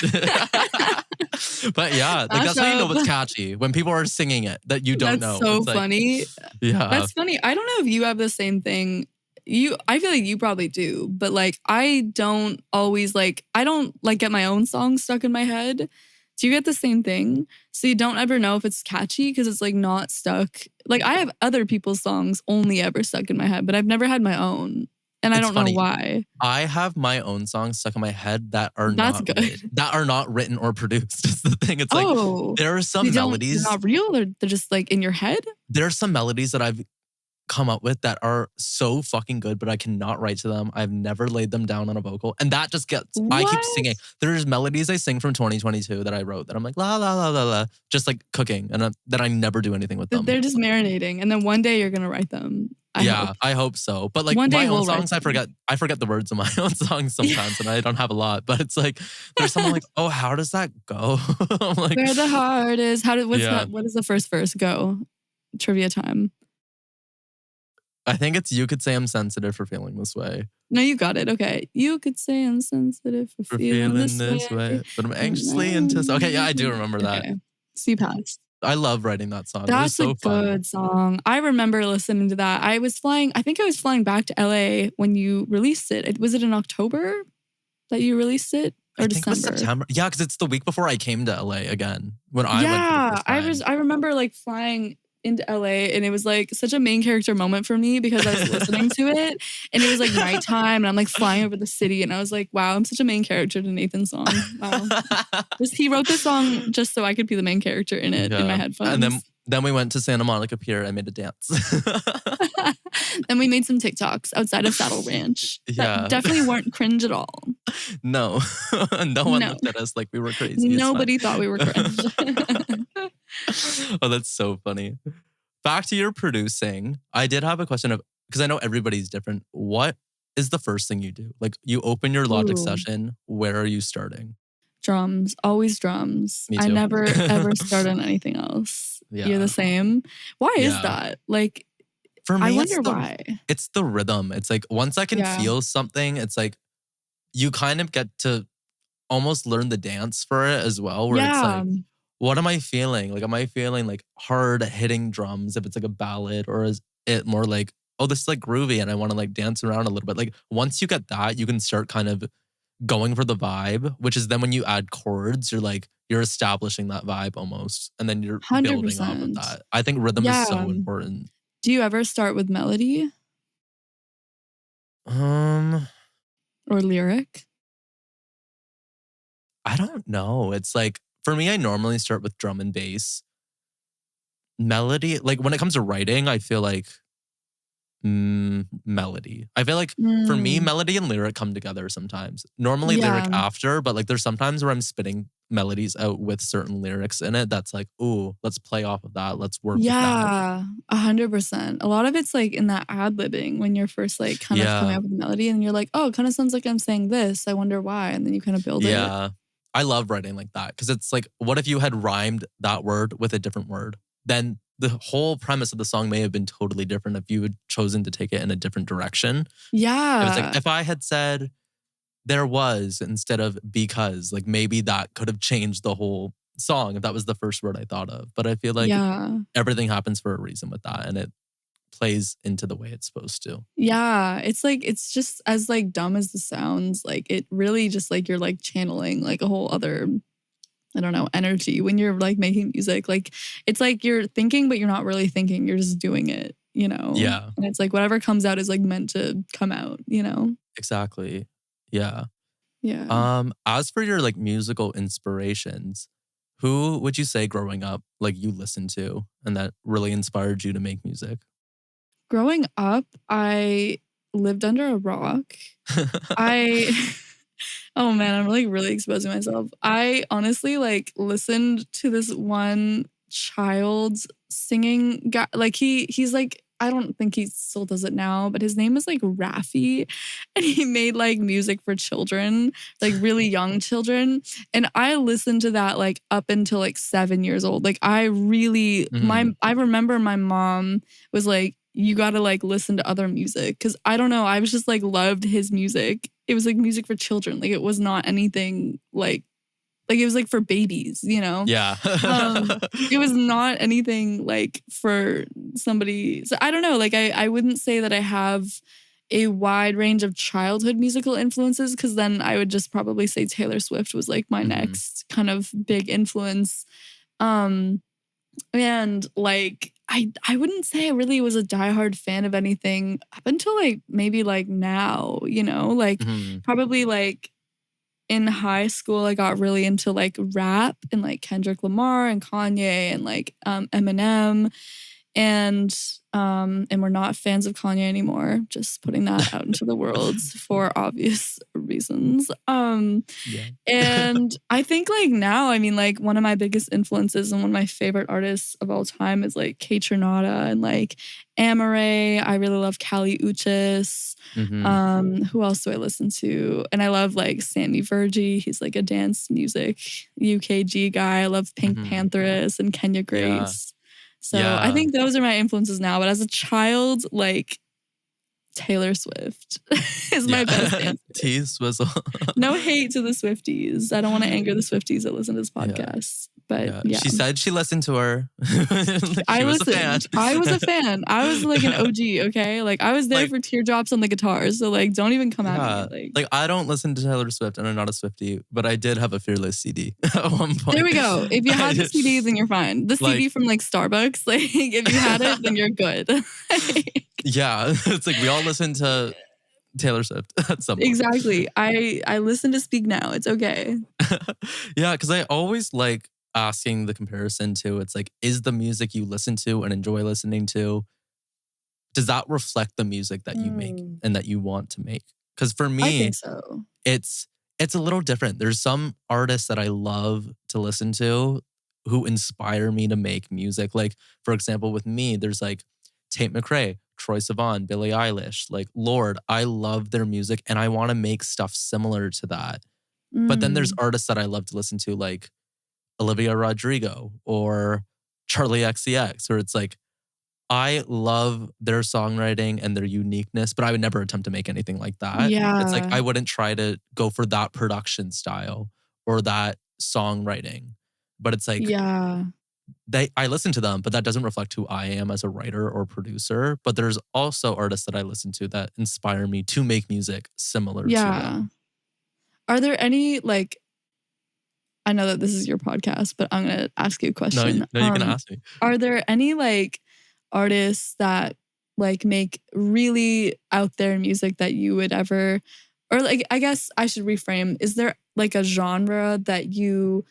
But yeah, like that's how you know what's catchy, when people are singing it that you don't know. That's so it's like, funny. Yeah. That's funny. I don't know if you have the same thing. I feel like you probably do, but like I don't always like, I don't like get my own songs stuck in my head. Do you get the same thing? So you don't ever know if it's catchy because it's like not stuck. Like I have other people's songs only ever stuck in my head, but I've never had my own. And I don't know why. I have my own songs stuck in my head that are not written or produced. Is the thing. It's like there are some melodies. They're not real. They're just like in your head. There are some melodies that I've come up with that are so fucking good, but I cannot write to them. I've never laid them down on a vocal, and that just gets. What? I keep singing. There's melodies I sing from 2022 that I wrote that I'm like la la la la la, just like cooking, and that I never do anything with them. They're just marinating, and then one day you're gonna write them. I hope so. But like my own songs, I forget the words of my own songs sometimes, and I don't have a lot. But it's like there's someone like, oh, how does that go? I'm like, where the heart is. What does the first verse go? Trivia time. I think it's you could say I'm sensitive for feeling this way. No, you got it. Okay. You could say I'm sensitive for feeling this way. But I'm anxiously into... Okay, yeah, I do remember that. Okay. So you passed. I love writing that song. That's it was so a good song. I remember listening to that. I think I was flying back to LA when you released it. Was it in October that you released it? Or December? It was September. Yeah, because it's the week before I came to LA again. When I went for the first time. I remember like flying into LA, and it was like such a main character moment for me because I was listening to it and it was like nighttime and I'm like flying over the city and I was like, wow, I'm such a main character to Nathan's song. Wow. He wrote this song just so I could be the main character in it in my headphones. And then we went to Santa Monica Pier and made a dance. Then we made some TikToks outside of Saddle Ranch that definitely weren't cringe at all. No. No one looked at us like we were crazy. Nobody thought we were cringe. Oh, that's so funny. Back to your producing. I did have a question because I know everybody's different. What is the first thing you do? Like you open your Logic session, where are you starting? Drums, always drums. Me too. I never ever start on anything else. Yeah. You're the same. Why is that? Like, for me, I wonder why. It's the rhythm. It's like once I can feel something, it's like you kind of get to almost learn the dance for it as well. Where it's like, what am I feeling? Like, am I feeling like hard hitting drums if it's like a ballad, or is it more like, oh, this is like groovy and I want to like dance around a little bit? Like once you get that, you can start kind of going for the vibe, which is then when you add chords, you're establishing that vibe almost, and then you're 100%. Building off of that. I think rhythm is so important. Do you ever start with melody? Or lyric? I don't know. It's like, for me, I normally start with drum and bass. Melody, like when it comes to writing, I feel like melody. I feel like for me, Mm, melody and lyric come together sometimes. Normally lyric yeah. after, but like there's sometimes where I'm spitting melodies out with certain lyrics in it that's like, ooh, let's play off of that. Let's work with that. Yeah, 100%. A lot of it's like in that ad-libbing when you're first like kind of coming Yeah. up with the melody and you're like, oh, it kind of sounds like I'm saying this. I wonder why. And then you kind of build it. Yeah. I love writing like that because it's like, what if you had rhymed that word with a different word? Then the whole premise of the song may have been totally different if you had chosen to take it in a different direction. It was like, Yeah. if I had said there was instead of because, like maybe that could have changed the whole song if that was the first word I thought of. But I feel like Yeah. everything happens for a reason with that and it plays into the way it's supposed to. Yeah. It's like, it's just as like dumb as the sounds. Like it really just like you're like channeling like a whole other, I don't know, energy when you're like making music. Like it's like you're thinking, but you're not really thinking. You're just doing it, you know? Yeah, And it's like whatever comes out is like meant to come out, you know? exactly. Yeah. Yeah. As for your like musical inspirations, who would you say growing up like you listened to and that really inspired you to make music? Growing up, I lived under a rock. I oh man, I'm like really exposing myself. I honestly like listened to this one child's singing guy. Like he's like I don't think he still does it now, but his name is like Raffi and he made like music for children, like really young children. And I listened to that like up until like 7 years old. Like I really Hmm. I remember my mom was like, you gotta like listen to other music. Cause I don't know, I was just like loved his music. It was like music for children. Like it was not anything like it was like for babies, you know? Yeah. It was not anything like for somebody. So I don't know. Like I wouldn't say that I have a wide range of childhood musical influences because then I would just probably say Taylor Swift was like my Hmm. next kind of big influence. Um, and like I wouldn't say I really was a diehard fan of anything up until like maybe like now, you know, like Hmm. probably like in high school I got really into like rap and like Kendrick Lamar and Kanye and like Eminem and we're not fans of Kanye anymore, just putting that out into the world for obvious reasons. Yeah. And I think like now, I mean, like one of my biggest influences and one of my favorite artists of all time is like Kate Renata and like Amaray. I really love Kali Uchis. Hmm. Who else do I listen to? And I love like Sammy Vergie. He's like a dance music UKG guy. I love Pink Hmm. Pantheress and Kenya Yeah. Grace. So I Yeah. think those are my influences now. But as a child, like Taylor Swift is my Yeah. best answer. T Swizzle. No hate to the Swifties. I don't want to anger the Swifties that listen to this Yeah. podcast. But Yeah. yeah, She said she listened to her. Like, I she was a fan. listened. I was a fan. I was like an OG, okay? Like I was there Like, for teardrops on the guitar. So like don't even come at me. yeah. Like Like I don't listen to Taylor Swift and I'm not a Swiftie, but I did have a Fearless CD at one there point. we go. If you had the CD, then you're fine. The CD Like, from like Starbucks, like if you had it, then you're good. yeah, it's like we all listen to Taylor Swift at some point. Exactly. I listen to Speak Now. It's okay. Yeah, because I always like asking the comparison to it's like, is the music you listen to and enjoy listening to, does that reflect the music that you make Mm, and that you want to make? Because for I think me, so. it's it's a little different. There's some artists that I love to listen to who inspire me to make music. Like, for example, with me, there's like Tate McRae, Troye Sivan, Billie Eilish, like Lord. I love their music and I want to make stuff similar to that. But then there's Mm, artists that I love to listen to, like Olivia Rodrigo or Charlie XCX, where it's like, I love their songwriting and their uniqueness, but I would never attempt to make anything like that. It's like yeah. I wouldn't try to go for that production style or that songwriting. But it's like Yeah. I listen to them, but that doesn't reflect who I am as a writer or producer. But there's also artists that I listen to that inspire me to make music similar to Yeah. them. Are there any like I know that this is your podcast, but I'm gonna ask you a No, question. no, you can ask me. Are there any like artists that like make really out there music that you would ever or like I guess I should reframe. Is there like a genre that you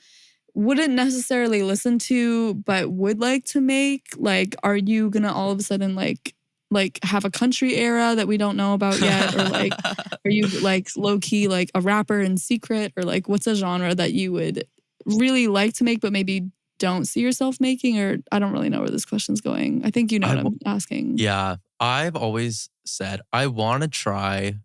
wouldn't necessarily listen to but would like to make? Like are you gonna all of a sudden like like have a country era that we don't know about yet? Or like, are you like low key like a rapper in secret? Or like, what's a genre that you would really like to make, but maybe don't see yourself making? Or I don't really know where this question's going. I think you know what I'm asking. Yeah, I've always said I want to try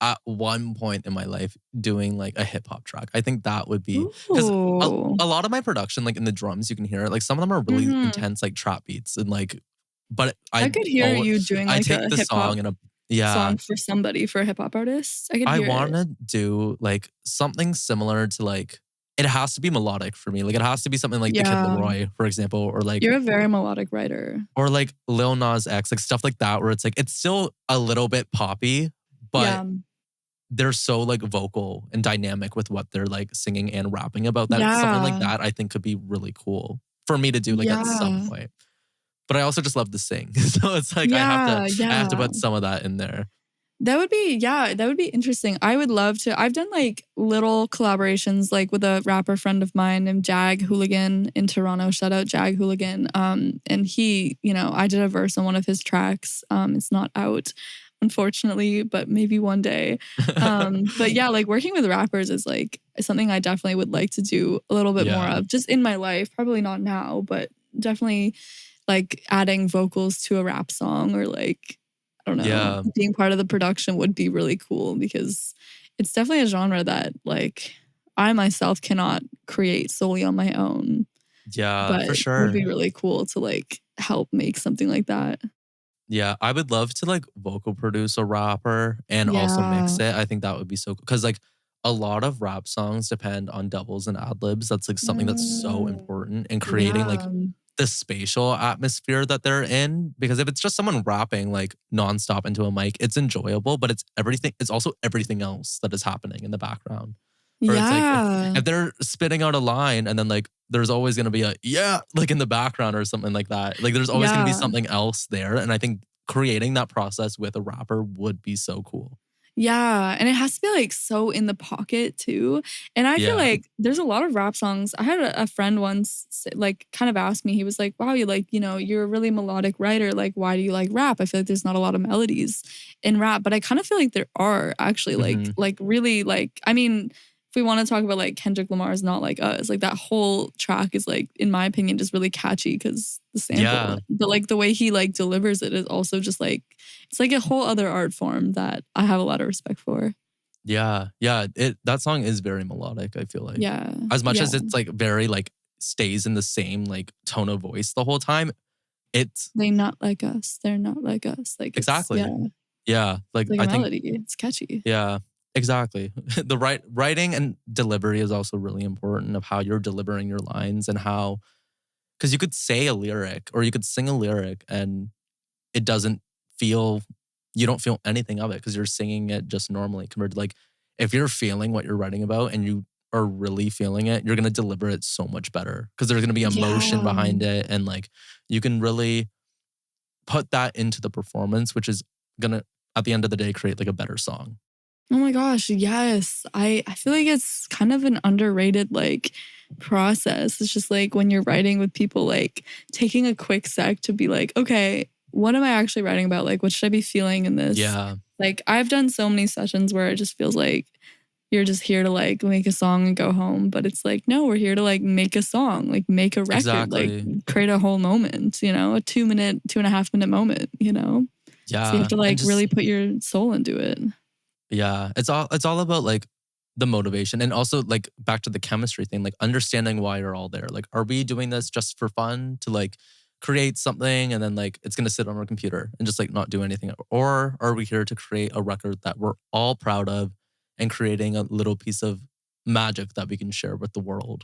at one point in my life doing like a hip hop track. I think that would be because Ooh. a lot of my production, like in the drums, you can hear it. Like some of them are really Mm-hmm. intense, like trap beats, and like, but I could hear you doing I like take a the hip hop song and yeah, song for somebody, for a hip hop artist. I could I hear want it. to do like something similar to like it has to be melodic for me. Like it has to be something like the Kid Yeah. Leroy, for example, You're a very melodic writer. or like Lil Nas X, like stuff like that, where it's like it's still a little bit poppy, but Yeah. they're so like vocal and dynamic with what they're like singing and rapping about that something like Yeah. that I think could be really cool for me to do like at some Yeah. point. But I also just love to sing. So it's like Yeah. I have to Yeah. put some of that in there. That would be interesting. I would love to. I've done like little collaborations like with a rapper friend of mine named Jag Hooligan in Toronto. Shout out Jag Hooligan. And he, you know, I did a verse on one of his tracks. It's not out, unfortunately, but maybe one day. But yeah, like working with rappers is like something I definitely would like to do a little bit more Yeah. of just in my life. Probably not now, but definitely like adding vocals to a rap song or like, I don't know, Yeah. being part of the production would be really cool because it's definitely a genre that like I myself cannot create solely on my own, Yeah, but for it would sure. be really cool to like help make something like that. Yeah, I would love to like vocal produce a rapper and also Yeah. mix it. I think that would be so cool. Cause like a lot of rap songs depend on doubles and ad libs. That's like something that's so Mm, important in creating like yeah. the spatial atmosphere that they're in. Because if it's just someone rapping like nonstop into a mic, it's enjoyable, but it's everything, it's also everything else that is happening in the background. Or it's like Yeah. if they're spitting out a line and then like there's always gonna be a yeah, like in the background or something like that. Like there's always gonna be Yeah. something else there. And I think creating that process with a rapper would be so cool. Yeah, and it has to be like so in the pocket too. And I feel Yeah. like there's a lot of rap songs. I had a friend once like kind of asked me, he was like, wow, you like, you know, you're a really melodic writer. Like, why do you like rap? I feel like there's not a lot of melodies in rap, but I kind of feel like there are actually Hmm. like really like, I mean, if we want to talk about like Kendrick Lamar's Not Like Us, like that whole track is like, in my opinion, just really catchy because the sample, Yeah. but like the way he like delivers it is also just like, it's like a whole other art form that I have a lot of respect for. Yeah. Yeah. That song is very melodic, I feel like. Yeah. As much Yeah. as it's like very like stays in the same like tone of voice the whole time, it's They not like us. They're not like us. Like it's exactly. Yeah. Like it's like a I think melody. It's catchy. yeah, exactly. The writing and delivery is also really important of how you're delivering your lines and how because you could say a lyric or you could sing a lyric and it doesn't feel you don't feel anything of it because you're singing it just normally compared to like if you're feeling what you're writing about and you are really feeling it, you're gonna deliver it so much better because there's gonna be emotion Yeah. behind it and like you can really put that into the performance, which is gonna at the end of the day create like a better song. Oh my gosh, yes. I feel like it's kind of an underrated like process. It's just like when you're writing with people, like taking a quick sec to be like, okay, what am I actually writing about? Like, what should I be feeling in this? Yeah, Like, I've done so many sessions where it just feels like you're just here to like make a song and go home. But it's like, no, we're here to like make a song, like make a record, like exactly. create a whole moment, you know, a 2 minute, 2.5 minute moment, you know? So you have Yeah, to and like just really put your soul into it. yeah, it's all about like the motivation and also like back to the chemistry thing, like understanding why you're all there. Like, are we doing this just for fun to like create something and then like it's gonna sit on our computer and just like not do anything? Or are we here to create a record that we're all proud of and creating a little piece of magic that we can share with the world?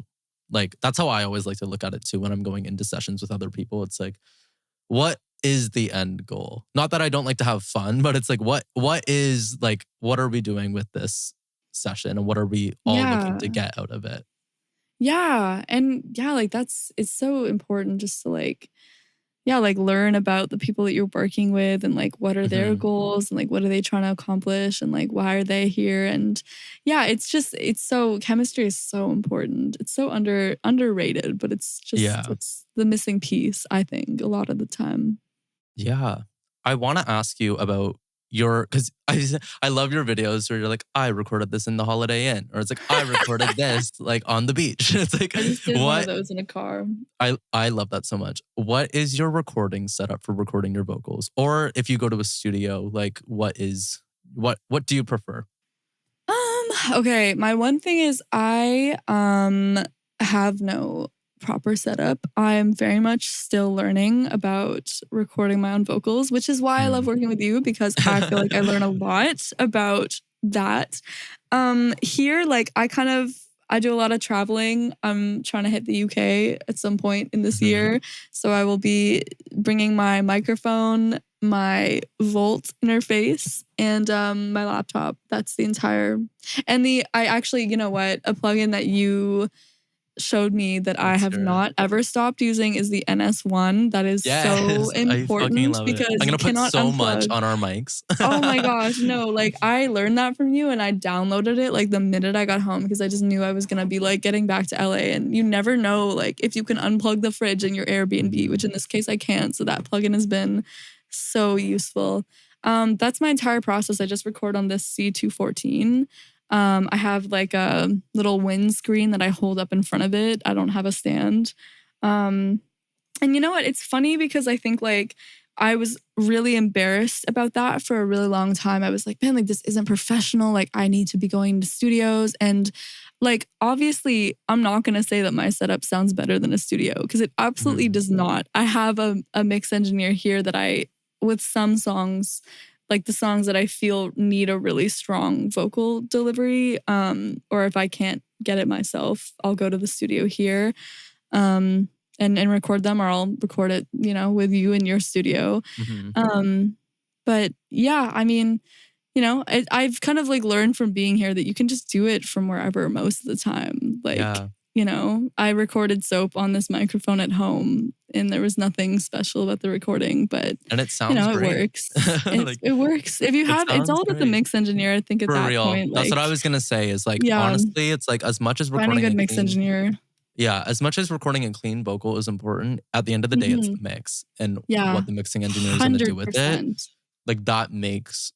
Like that's how I always like to look at it too when I'm going into sessions with other people. It's like what is the end goal? Not that I don't like to have fun, but it's like what is like what are we doing with this session and what are we all looking Yeah. to get out of it? Yeah. And yeah, like it's so important just to like, yeah, like learn about the people that you're working with and like what are their Hmm. goals and like what are they trying to accomplish and like why are they here? And yeah, it's so chemistry is so important. It's so underrated, but it's just Yeah. it's the missing piece, I think, a lot of the time. Yeah. I want to ask you about because I love your videos where you're like, I recorded this in the Holiday Inn, or it's like, I recorded this like on the beach. It's like, I just did one of what? those in a car. I love that so much. What is your recording setup for recording your vocals? Or if you go to a studio, like what do you prefer? Okay, my one thing is I have no proper setup. I'm very much still learning about recording my own vocals, which is why I love Mm. working with you, because I feel like I learn a lot about that. Here, like I do a lot of traveling. I'm trying to hit the UK at some point in this Mhm. year. So I will be bringing my microphone, my Volt interface, and my laptop. That's the entire. And I actually, you know what? A plugin that you showed me that I Let's have hear it. not ever stopped using is the NS1. That is so Yes, I fucking important love it. because I'm you gonna put cannot so much unplug. on our mics. Oh my gosh, no, like I learned that from you and I downloaded it like the minute I got home because I just knew I was gonna be like getting back to LA, and you never know like if you can unplug the fridge in your Airbnb, which Mhm. in this case I can't. So that plugin has been so useful. That's my entire process. I just record on this C214. I have like a little windscreen that I hold up in front of it. I don't have a stand. Um, and you know what? It's funny because I think like I was really embarrassed about that for a really long time. I was like, man, like this isn't professional. Like I need to be going to studios. And like, obviously, I'm not going to say that my setup sounds better than a studio because it absolutely Mhm. does not. I have a mix engineer here that with some songs, like the songs that I feel need a really strong vocal delivery, or if I can't get it myself, I'll go to the studio here. Um, and record them, or I'll record it, with you in your studio. Mhm. Um, but yeah, I mean, I've kind of like learned from being here that you can just do it from wherever most of the time. Like, Yeah. I recorded Soap on this microphone at home and there was nothing special about the recording, but And it sounds it great. works. Like, It works. If you it have, it's sounds all about the great. mix engineer, I think at For that real. point, That's what I like, was gonna say is like, yeah, honestly, it's like as much as find a recording good a mix clean engineer. yeah, as much as recording a clean vocal is important, at the end of the day, it's Hmm. the mix and Yeah, what the mixing engineer is gonna do with it. 100%. Like that makes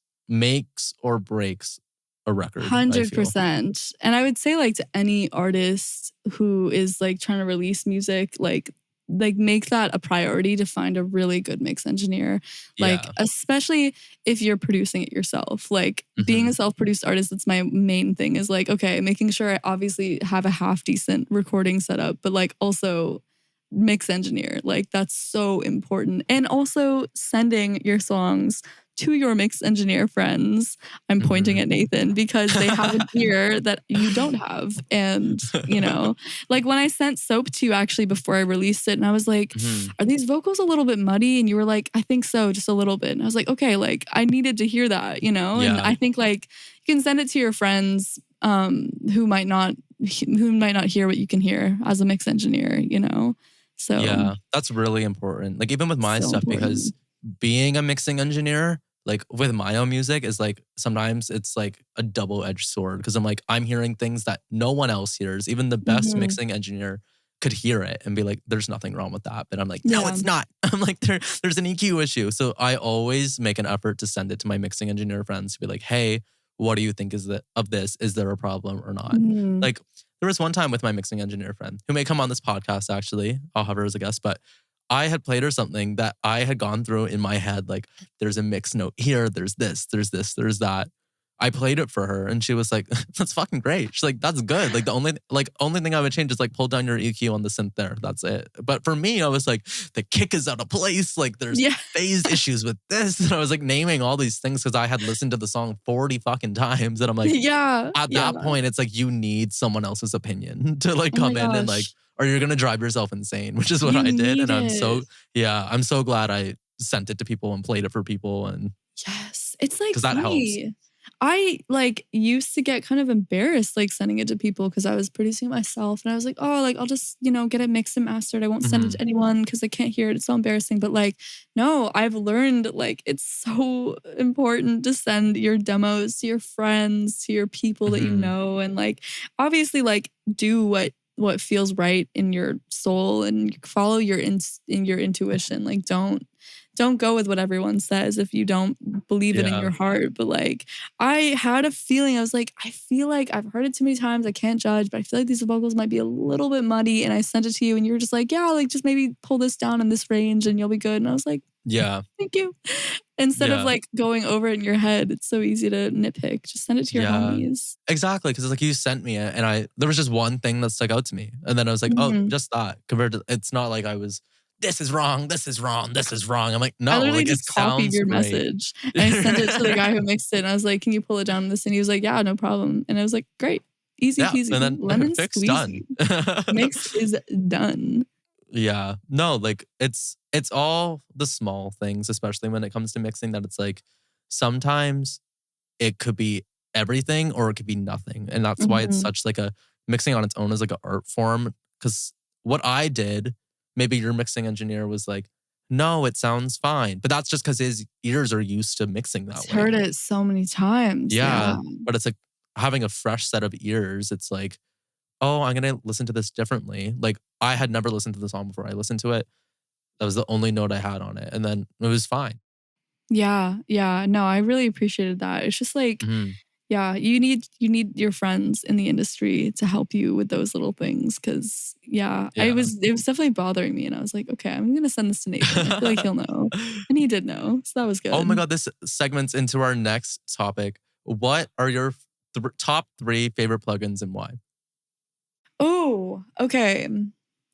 or breaks a record, I feel. 100%. And I would say like to any artist who is like trying to release music, like make that a priority to find a really good mix engineer. Like Yeah. especially if you're producing it yourself. Like being Mhm. a self-produced artist, that's my main thing is like, okay, making sure I obviously have a half decent recording setup, but like also mix engineer. Like that's so important. And also sending your songs to your mix engineer friends. I'm pointing Mhm. at Nathan because they have an ear that you don't have. And, like when I sent Soap to you actually before I released it, and I was like, Mhm. are these vocals a little bit muddy? And you were like, I think so, just a little bit. And I was like, okay, like I needed to hear that, And Yeah. I think like you can send it to your friends who might not hear what you can hear as a mix engineer, So Yeah, that's really important. Like even with my so stuff, because important. being a mixing engineer, like with my own music, is like sometimes it's like a double-edged sword because I'm like, I'm hearing things that no one else hears. Even the best Hmm. mixing engineer could hear it and be like, there's nothing wrong with that. But I'm like, no, Yeah. it's not. I'm like, there's an EQ issue. So I always make an effort to send it to my mixing engineer friends to be like, hey, what do you think of this? Is there a problem or not? Mhm. Like there was one time with my mixing engineer friend who may come on this podcast, actually. I'll have her as a guest, but I had played her something that I had gone through in my head. Like, there's a mixed note here, there's this, there's that. I played it for her and she was like, that's fucking great. She's like, that's good. Like the only thing I would change is like pull down your EQ on the synth there. That's it. But for me, I was like, the kick is out of place. Like there's Yeah. phase issues with this. And I was like naming all these things because I had listened to the song 40 fucking times. And I'm like, Yeah. at Yeah. that point, it's like you need someone else's opinion to like Oh my come in and like, gosh. or you're gonna drive yourself insane, which is what You I did. need And it. I'm so glad I sent it to people and played it for people, and Yes. It's like because that helps. funny. I like used to get kind of embarrassed like sending it to people because I was producing it myself and I was like, oh, like I'll just, get it mixed and mastered. I won't send it Mhm. to anyone because I can't hear it. It's so embarrassing. But like, no, I've learned like it's so important to send your demos to your friends, to your people that you Mhm. know, and like obviously like do what feels right in your soul and follow your in your intuition. Like don't go with what everyone says if you don't believe it in your heart. But like, I had a feeling, I was like, I feel like I've heard it too many times. I can't judge, but I feel like these vocals might be a little bit muddy. And I sent it to you and you were just like, yeah, like just maybe pull this down in this range and you'll be good. And I was like, yeah, thank you. Instead of yeah, like going over it in your head, it's so easy to nitpick. Just send it to your yeah. homies. Exactly, because it's like you sent me it, and there was just one thing that stuck out to me, and then I was like, oh, Mhm. just that. Compared to, it's not like I was, this is wrong, this is wrong, this is wrong. I'm like, I no, literally like it just copied sounds your great. message and I sent it to the guy who mixed it. And I was like, can you pull it down in this? And he was like, yeah, no problem. And I was like, great. Easy Yeah, and peasy. then Lemon fix squeezy. done. Mix is done. Yeah, no, like it's all the small things, especially when it comes to mixing. That it's like sometimes it could be everything or it could be nothing, and that's why it's Mhm. such like a mixing on its own is like an art form. Because what I did, maybe your mixing engineer was like, no, it sounds fine, but that's just because his ears are used to mixing He's that heard way. it so many times. Yeah, Yeah. but it's like having a fresh set of ears. It's like, oh, I'm gonna listen to this differently. Like I had never listened to the song before. I listened to it. That was the only note I had on it, and then it was fine. Yeah. Yeah. No, I really appreciated that. It's just like, Mhm. yeah, you need your friends in the industry to help you with those little things. Cause yeah, Yeah. it was definitely bothering me. And I was like, okay, I'm gonna send this to Nathan. I feel like he'll know. And he did know. So that was Oh my good. god, this segments into our next topic. What are your top 3 favorite plugins and why? Oh, okay.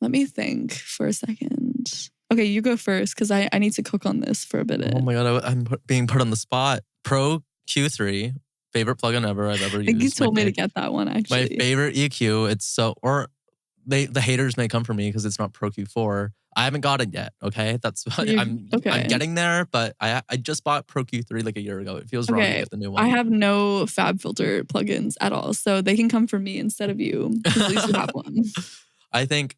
Let me think for a second. Okay, you go first because I need to cook on this for a Oh bit. my god, I'm being put on the spot. Pro Q3, favorite plugin ever I've ever I think you used. told me to get that one My actually. favorite EQ. It's so or the haters may come for me because it's not Pro Q4. I haven't got it yet. Okay, that's why You're I'm okay. getting there, but I just bought Pro Q3 like a year ago. It feels wrong to Okay. get the new I one. have no Fab Filter plugins at all, so they can come from me instead of you because at least you have one. I think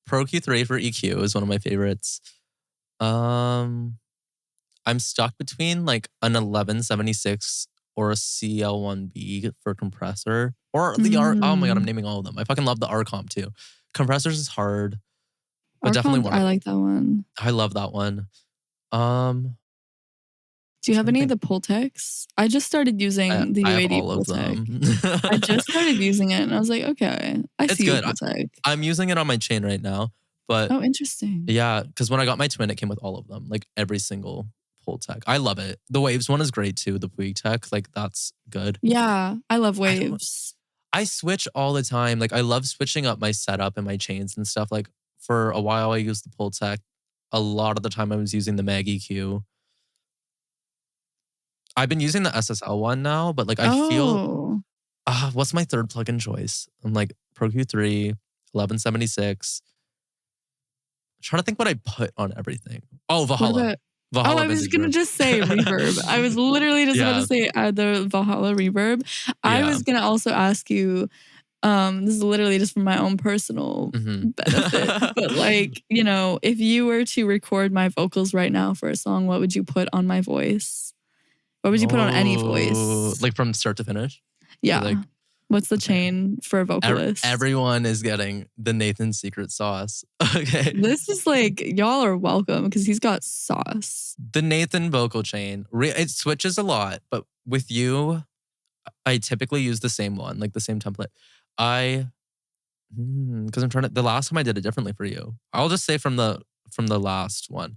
Pro Q3 for EQ is one of my favorites. Um, I'm stuck between like an 1176 or a CL1B for compressor or the R. Oh my god, I'm Mm. naming all of them. I fucking love the R comp too. Compressors is hard, but definitely Archon, one I of. like that one. I love that one. Um, Do I'm you have trying to any of think. the Pultecs? I just started I using the I have UAD all of Pultec. them. I just started using it and I was like, okay, I It's see you, good. Pultec. I'm using it on my chain right now, but Oh, interesting. yeah, because when I got my twin, it came with all of them, like every single pull tech. I love it. The Waves one is great too. The Puig tech, like that's good. Yeah, I love I don't. waves. I switch all the time. Like I love switching up my setup and my chains and stuff. Like for a while, I used the pull tech. A lot of the time, I was using the Mag EQ. I've been using the SSL one now, but like I feel, Oh, what's my third plugin choice? I'm like Pro Q3, 1176. Trying to think what I put on everything. Oh, what Valhalla. about? Oh, Valhalla I was Vintage gonna Reverb. just say reverb. I was literally just about to Yeah. say the Valhalla reverb. I Yeah. was gonna also ask you. This is literally just for my own personal Hmm. benefit, but like if you were to record my vocals right now for a song, what would you put on my voice? What would you put on any Oh, voice? like from start to finish? Or like, Yeah. What's the okay. chain for a vocalist? Everyone is getting the Nathan secret sauce. Okay. This is like, y'all are welcome because he's got sauce. The Nathan vocal chain, it switches a lot, but with you, I typically use the same one, like the same template. I, because I'm trying to, the last time I did it differently for you. I'll just say from the last one.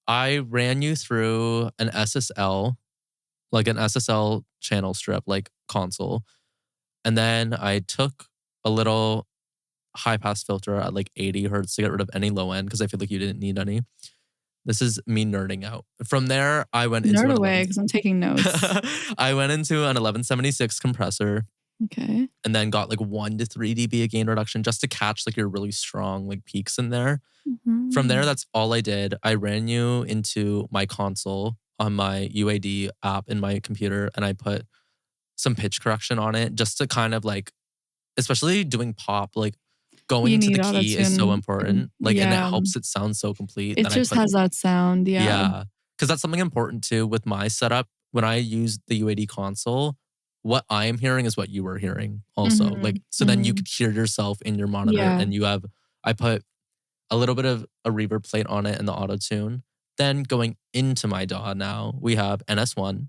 I ran you through an SSL, like an SSL channel strip, like console. And then I took a little high pass filter at like 80 hertz to get rid of any low end because I feel like you didn't need any. This is me nerding out. From there, I went into Nerd an away 11. because I'm taking notes. I went into an 1176 compressor Okay. and then got like 1 to 3 dB of gain reduction just to catch like your really strong like peaks in there. From there, Mhm. that's all I did. I ran you into my console on my UAD app in my computer and I put some pitch correction on it just to kind of like, especially doing pop, like You going to need the key is so autotune. important. Like, and it Yeah. helps it sound so complete. It Then I just put, has that sound. Yeah. yeah, because that's something important too with my setup. When I use the UAD console, what I am hearing is what you were hearing also. Hmm. Like, so then you Hmm. could hear yourself in your monitor Yeah. and I put a little bit of a reverb plate on it and the auto tune Then going into my DAW now, we have NS1,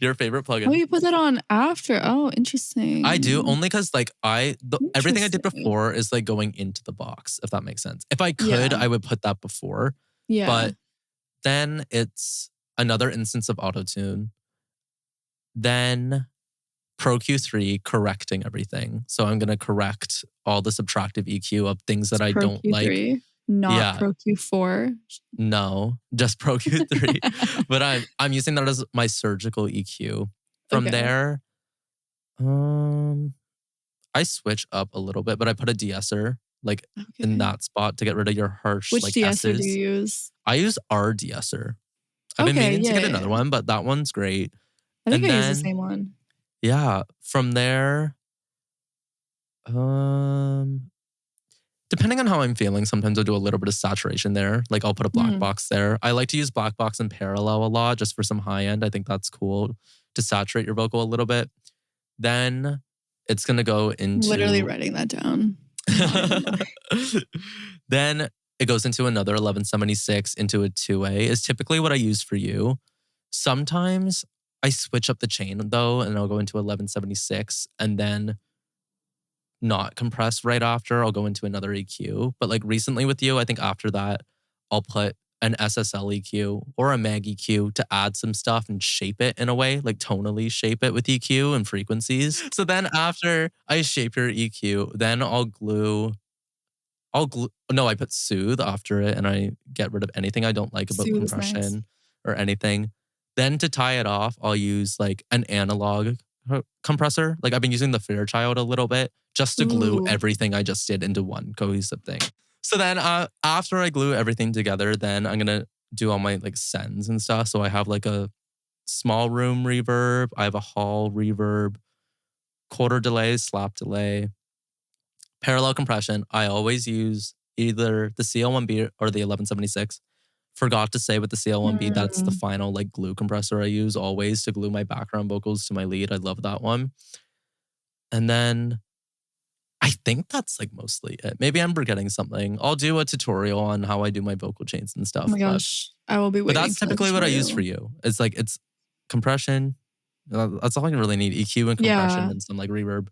your favorite plugin. Oh, you put that on after. Oh, interesting. I do, only because like everything I did Interesting. before is like going into the box, if that makes sense. If I could, Yeah. I would put that before. Yeah. But then it's another instance of auto-tune. Then Pro Q3 correcting everything. So I'm going to correct all the subtractive EQ of things that I Pro don't like. Q3, not Yeah. Pro Q4. No, just Pro Q3. But I'm using that as my surgical EQ. From Okay. there, I switch up a little bit, but I put a de-esser like in that spot to get rid of your harsh Which like de-esser do S's. you use? I use our de-esser. I've been meaning to get another one, but that one's great. I think And I use the then, same one. yeah, from there, depending on how I'm feeling, sometimes I'll do a little bit of saturation there. Like I'll put a black box there. I like to use black box and parallel a lot just for some high end. I think that's cool to saturate your vocal a little bit. Then it's going to go into... Literally writing that down. Then it goes into another 1176 into a 2A is typically what I use for you. Sometimes I switch up the chain though, and I'll go into 1176 and then not compress right after. I'll go into another EQ. But like recently with you, I think after that, I'll put an SSL EQ or a MAG EQ to add some stuff and shape it in a way, like tonally shape it with EQ and frequencies. So then after I shape your EQ, then I put soothe after it and I get rid of anything I don't like about Soothe is compression nice. or anything. Then to tie it off, I'll use like an analog compressor. Like I've been using the Fairchild a little bit just to glue everything I just did into one cohesive thing. So then after I glue everything together, then I'm going to do all my like sends and stuff. So I have like a small room reverb. I have a hall reverb, quarter delay, slap delay, parallel compression. I always use either the CL1B or the 1176. Forgot to say with the CL1B, that's the final like glue compressor I use always to glue my background vocals to my lead. I love that one. And then I think that's like mostly it. Maybe I'm forgetting something. I'll do a tutorial on how I do my vocal chains and stuff. Oh my gosh, I will be waiting. But that's typically what I use for you. It's like it's compression. That's all I can really need. EQ and compression and some like reverb.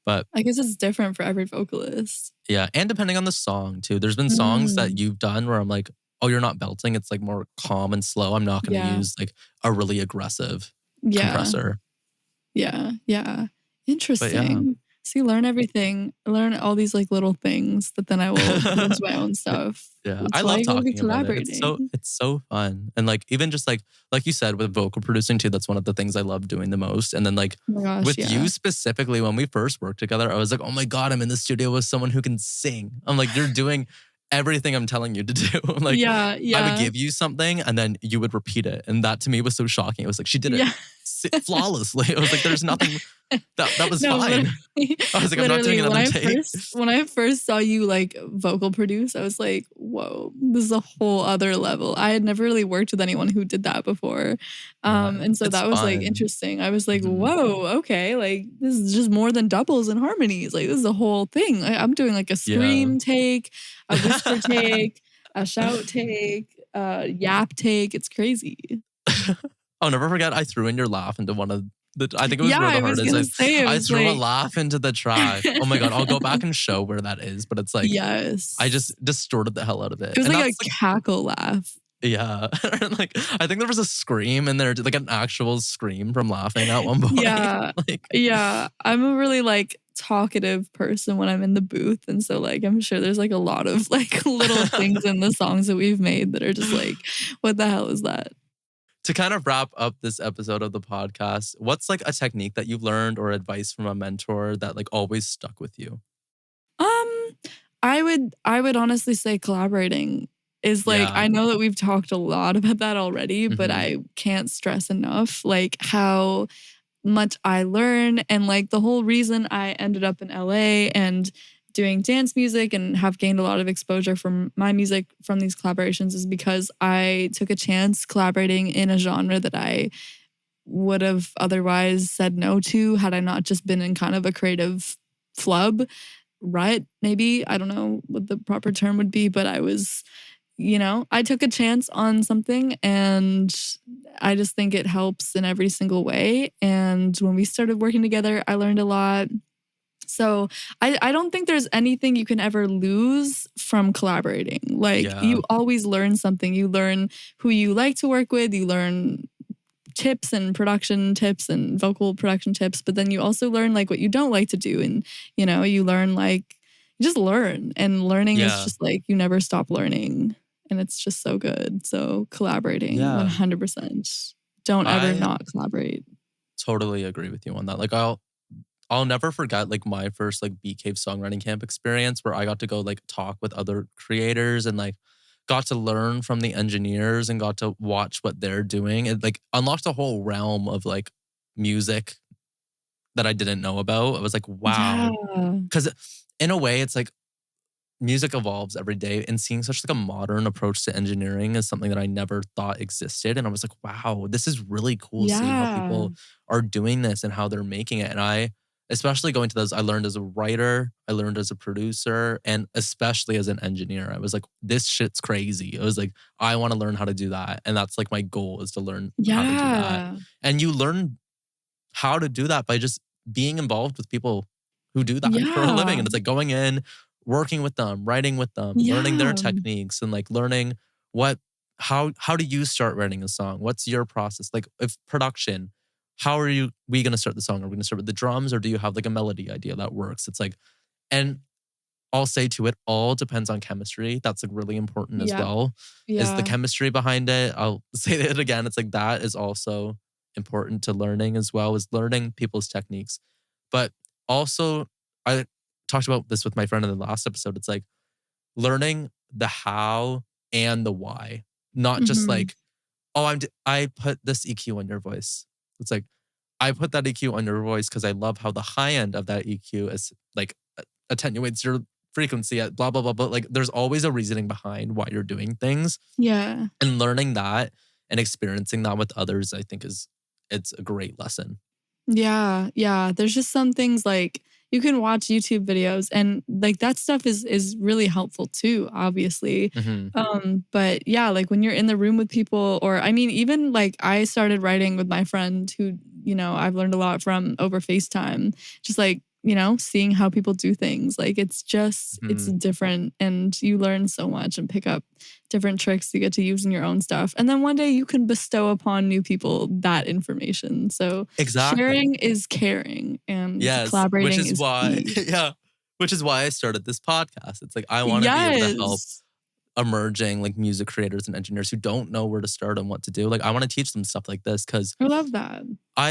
But I guess it's different for every vocalist. Yeah, and depending on the song too. There's been songs that you've done where I'm like, oh, you're not belting. It's like more calm and slow. I'm not going to use like a really aggressive compressor. Yeah. Interesting. So you learn everything. I learn all these like little things that then I will put into my own stuff. Yeah, I love talking about it. It's so fun. And like even just like you said with vocal producing too, that's one of the things I love doing the most. And then like with you specifically, when we first worked together, I was like, oh my God, I'm in the studio with someone who can sing. I'm like, you're doing everything I'm telling you to do. I'm like, I would give you something and then you would repeat it. And that to me was so shocking. It was like, she did it flawlessly. I was like, there's nothing, that was fine. I was like, I'm not doing another take. When I first saw you like vocal produce, I was like, whoa, this is a whole other level. I had never really worked with anyone who did that before. And so that was like interesting. I was like, whoa, okay, like this is just more than doubles and harmonies. Like this is a whole thing. I'm doing like a scream take, a whisper take, a shout take, a yap take. It's crazy. I'll never forget, I threw in your laugh into one of I think it was one of the hardest. I threw a laugh into the track. Oh my God, I'll go back and show where that is. But it's like, I just distorted the hell out of it. It was like a cackle laugh. Yeah. Like, I think there was a scream in there, like an actual scream from laughing at one point. Yeah. I'm a really like talkative person when I'm in the booth. And so like, I'm sure there's like a lot of like little things in the songs that we've made that are just like, what the hell is that? To kind of wrap up this episode of the podcast, what's like a technique that you've learned or advice from a mentor that like always stuck with you? I would honestly say collaborating is like, I know that we've talked a lot about that already, but I can't stress enough like how much I learn. And like the whole reason I ended up in LA and doing dance music and have gained a lot of exposure from my music from these collaborations is because I took a chance collaborating in a genre that I would have otherwise said no to had I not just been in kind of a creative flub, rut, maybe. I don't know what the proper term would be, but I was I took a chance on something and I just think it helps in every single way. And when we started working together, I learned a lot. So I don't think there's anything you can ever lose from collaborating. Like Yeah. you always learn something. You learn who you like to work with. You learn tips and production tips and vocal production tips. But then you also learn like what you don't like to do. And, you learn like, you just learn. And learning is Yeah. just like, you never stop learning. And it's just so good. So collaborating Yeah. 100%. Don't ever I not collaborate. totally agree with you on that. Like I'll never forget like my first like Bee Cave songwriting camp experience where I got to go like talk with other creators and like got to learn from the engineers and got to watch what they're doing. It like unlocked a whole realm of like music that I didn't know about. I was like, Yeah. wow. Cause in a way it's like music evolves every day and seeing such like a modern approach to engineering is something that I never thought existed. And I was like, wow, this is really cool seeing how Yeah. people are doing this and how they're making it. And I, especially going to those, I learned as a writer, I learned as a producer, and especially as an engineer. I was like, this shit's crazy. It was like, I want to learn how to do that. And that's like my goal is to learn how to do that. Yeah. And you learn how to do that by just being involved with people who do that for a living. Yeah. And it's like going in, working with them, writing with them, learning their Yeah. techniques and like learning what how do you start writing a song? What's your process? Like if production, how are we gonna start the song? Are we gonna start with the drums or do you have like a melody idea that works? It's like, and I'll say to it all depends on chemistry. That's like really important as Yeah. well. Is the Yeah. chemistry behind it. I'll say it again. It's like that is also important to learning as well, is learning people's techniques. But also, I talked about this with my friend in the last episode. It's like learning the how and the why, not just Mhm. like, oh, I put this EQ on your voice. It's like I put that EQ on your voice because I love how the high end of that EQ is like attenuates your frequency at blah blah blah. But like, there's always a reasoning behind why you're doing things, Yeah. and learning that and experiencing that with others, I think it's a great lesson. Yeah. Yeah. There's just some things like you can watch YouTube videos and like that stuff is really helpful too, obviously. Hmm. But yeah, like when you're in the room with people, or I mean, even like I started writing with my friend who, I've learned a lot from over FaceTime, just like, seeing how people do things. Like it's Hmm. different and you learn so much and pick up different tricks you get to use in your own stuff. And then one day you can bestow upon new people that information. So Exactly. sharing is caring and Yes, which collaborating is is why key. yeah, which is why I started this podcast. It's like I want to be able to help Yes. emerging like music creators and engineers who don't know where to start and what to do. Like I want to teach them stuff like this because I love that.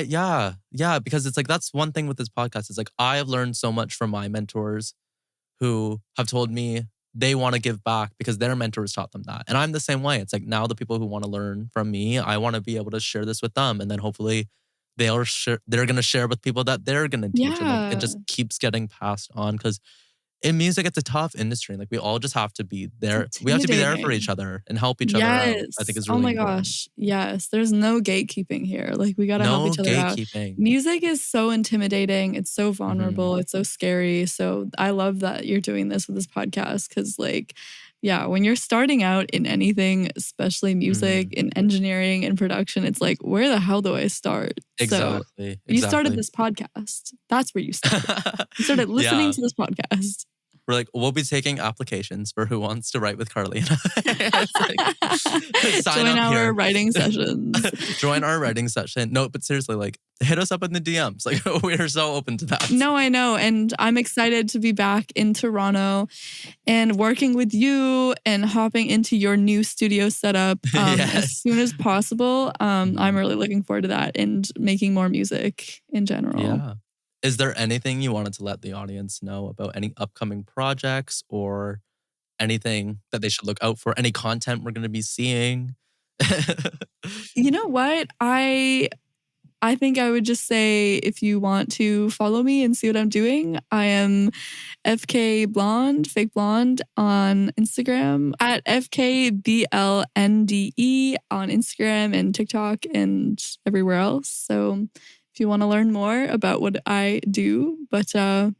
yeah, because it's like that's one thing with this podcast. It's like I have learned so much from my mentors who have told me they want to give back because their mentors taught them that. And I'm the same way. It's like now the people who want to learn from me, I want to be able to share this with them. And then hopefully they're going to share with people that they're going to teach. And like it Yeah. just keeps getting passed on because in music, it's a tough industry. Like we all just have to be It's there. We have to be there for each intimidating. other and help each other out. I think Yes. is Oh really my important. gosh. Yes. There's no gatekeeping here. Like we got to help No each other out. gatekeeping. Music is so intimidating. It's so Hmm. vulnerable. It's so scary. So I love that you're doing this with this podcast because like, yeah, when you're starting out in anything, especially music, Hmm. in engineering and production, it's like, where the hell do I start? So Exactly. you started Exactly. this podcast. That's where you started. You started listening Yeah. to this podcast. We're like, we'll be taking applications for who wants to write with Carly. It's like, sign Join up our here. writing sessions. Join our writing session. No, but seriously, like, hit us up in the DMs. Like, we are so open to that. No, I know. And I'm excited to be back in Toronto and working with you and hopping into your new studio setup as Yes. soon as possible. I'm Mhm. really looking forward to that and making more music in general. Yeah. Is there anything you wanted to let the audience know about any upcoming projects or anything that they should look out for? Any content we're going to be seeing? You know what? I think I would just say if you want to follow me and see what I'm doing, I am fkblnde, fake blonde on Instagram, at fkblnde on Instagram and TikTok and everywhere else. So if you want to learn more about what I do, but I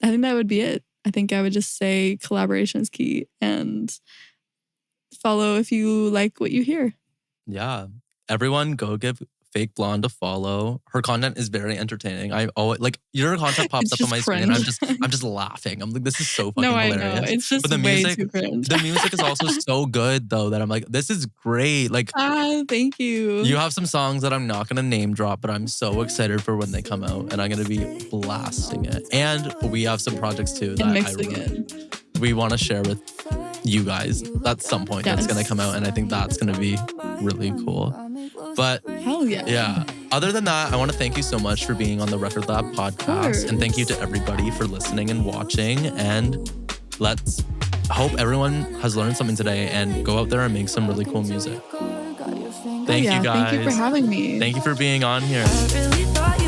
think that would be it. I think I would just say collaboration is key and follow if you like what you hear. Yeah. Everyone go give Fake Blonde a follow. Her content is very entertaining. I always like your content pops It's up on just my screen. I'm cringe. just laughing. I'm like, this is so No, fucking I know. hilarious. It's But just way too cringe. the music is also so good though that I'm like, this is great. Like Thank you. you have some songs that I'm not gonna name drop, but I'm so excited for when they come out and I'm gonna be blasting it. And we have some projects too And that mixing it. we want to share with you guys at some point. That's Yes. gonna come out, and I think that's gonna be really cool. But Hell yeah. yeah, other than that, I want to thank you so much for being on the Record Lab podcast, and thank you to everybody for listening and watching. And let's hope everyone has learned something today and go out there and make some really cool music. Thank you guys. Thank you for having me. Thank you for being on here. I really thought you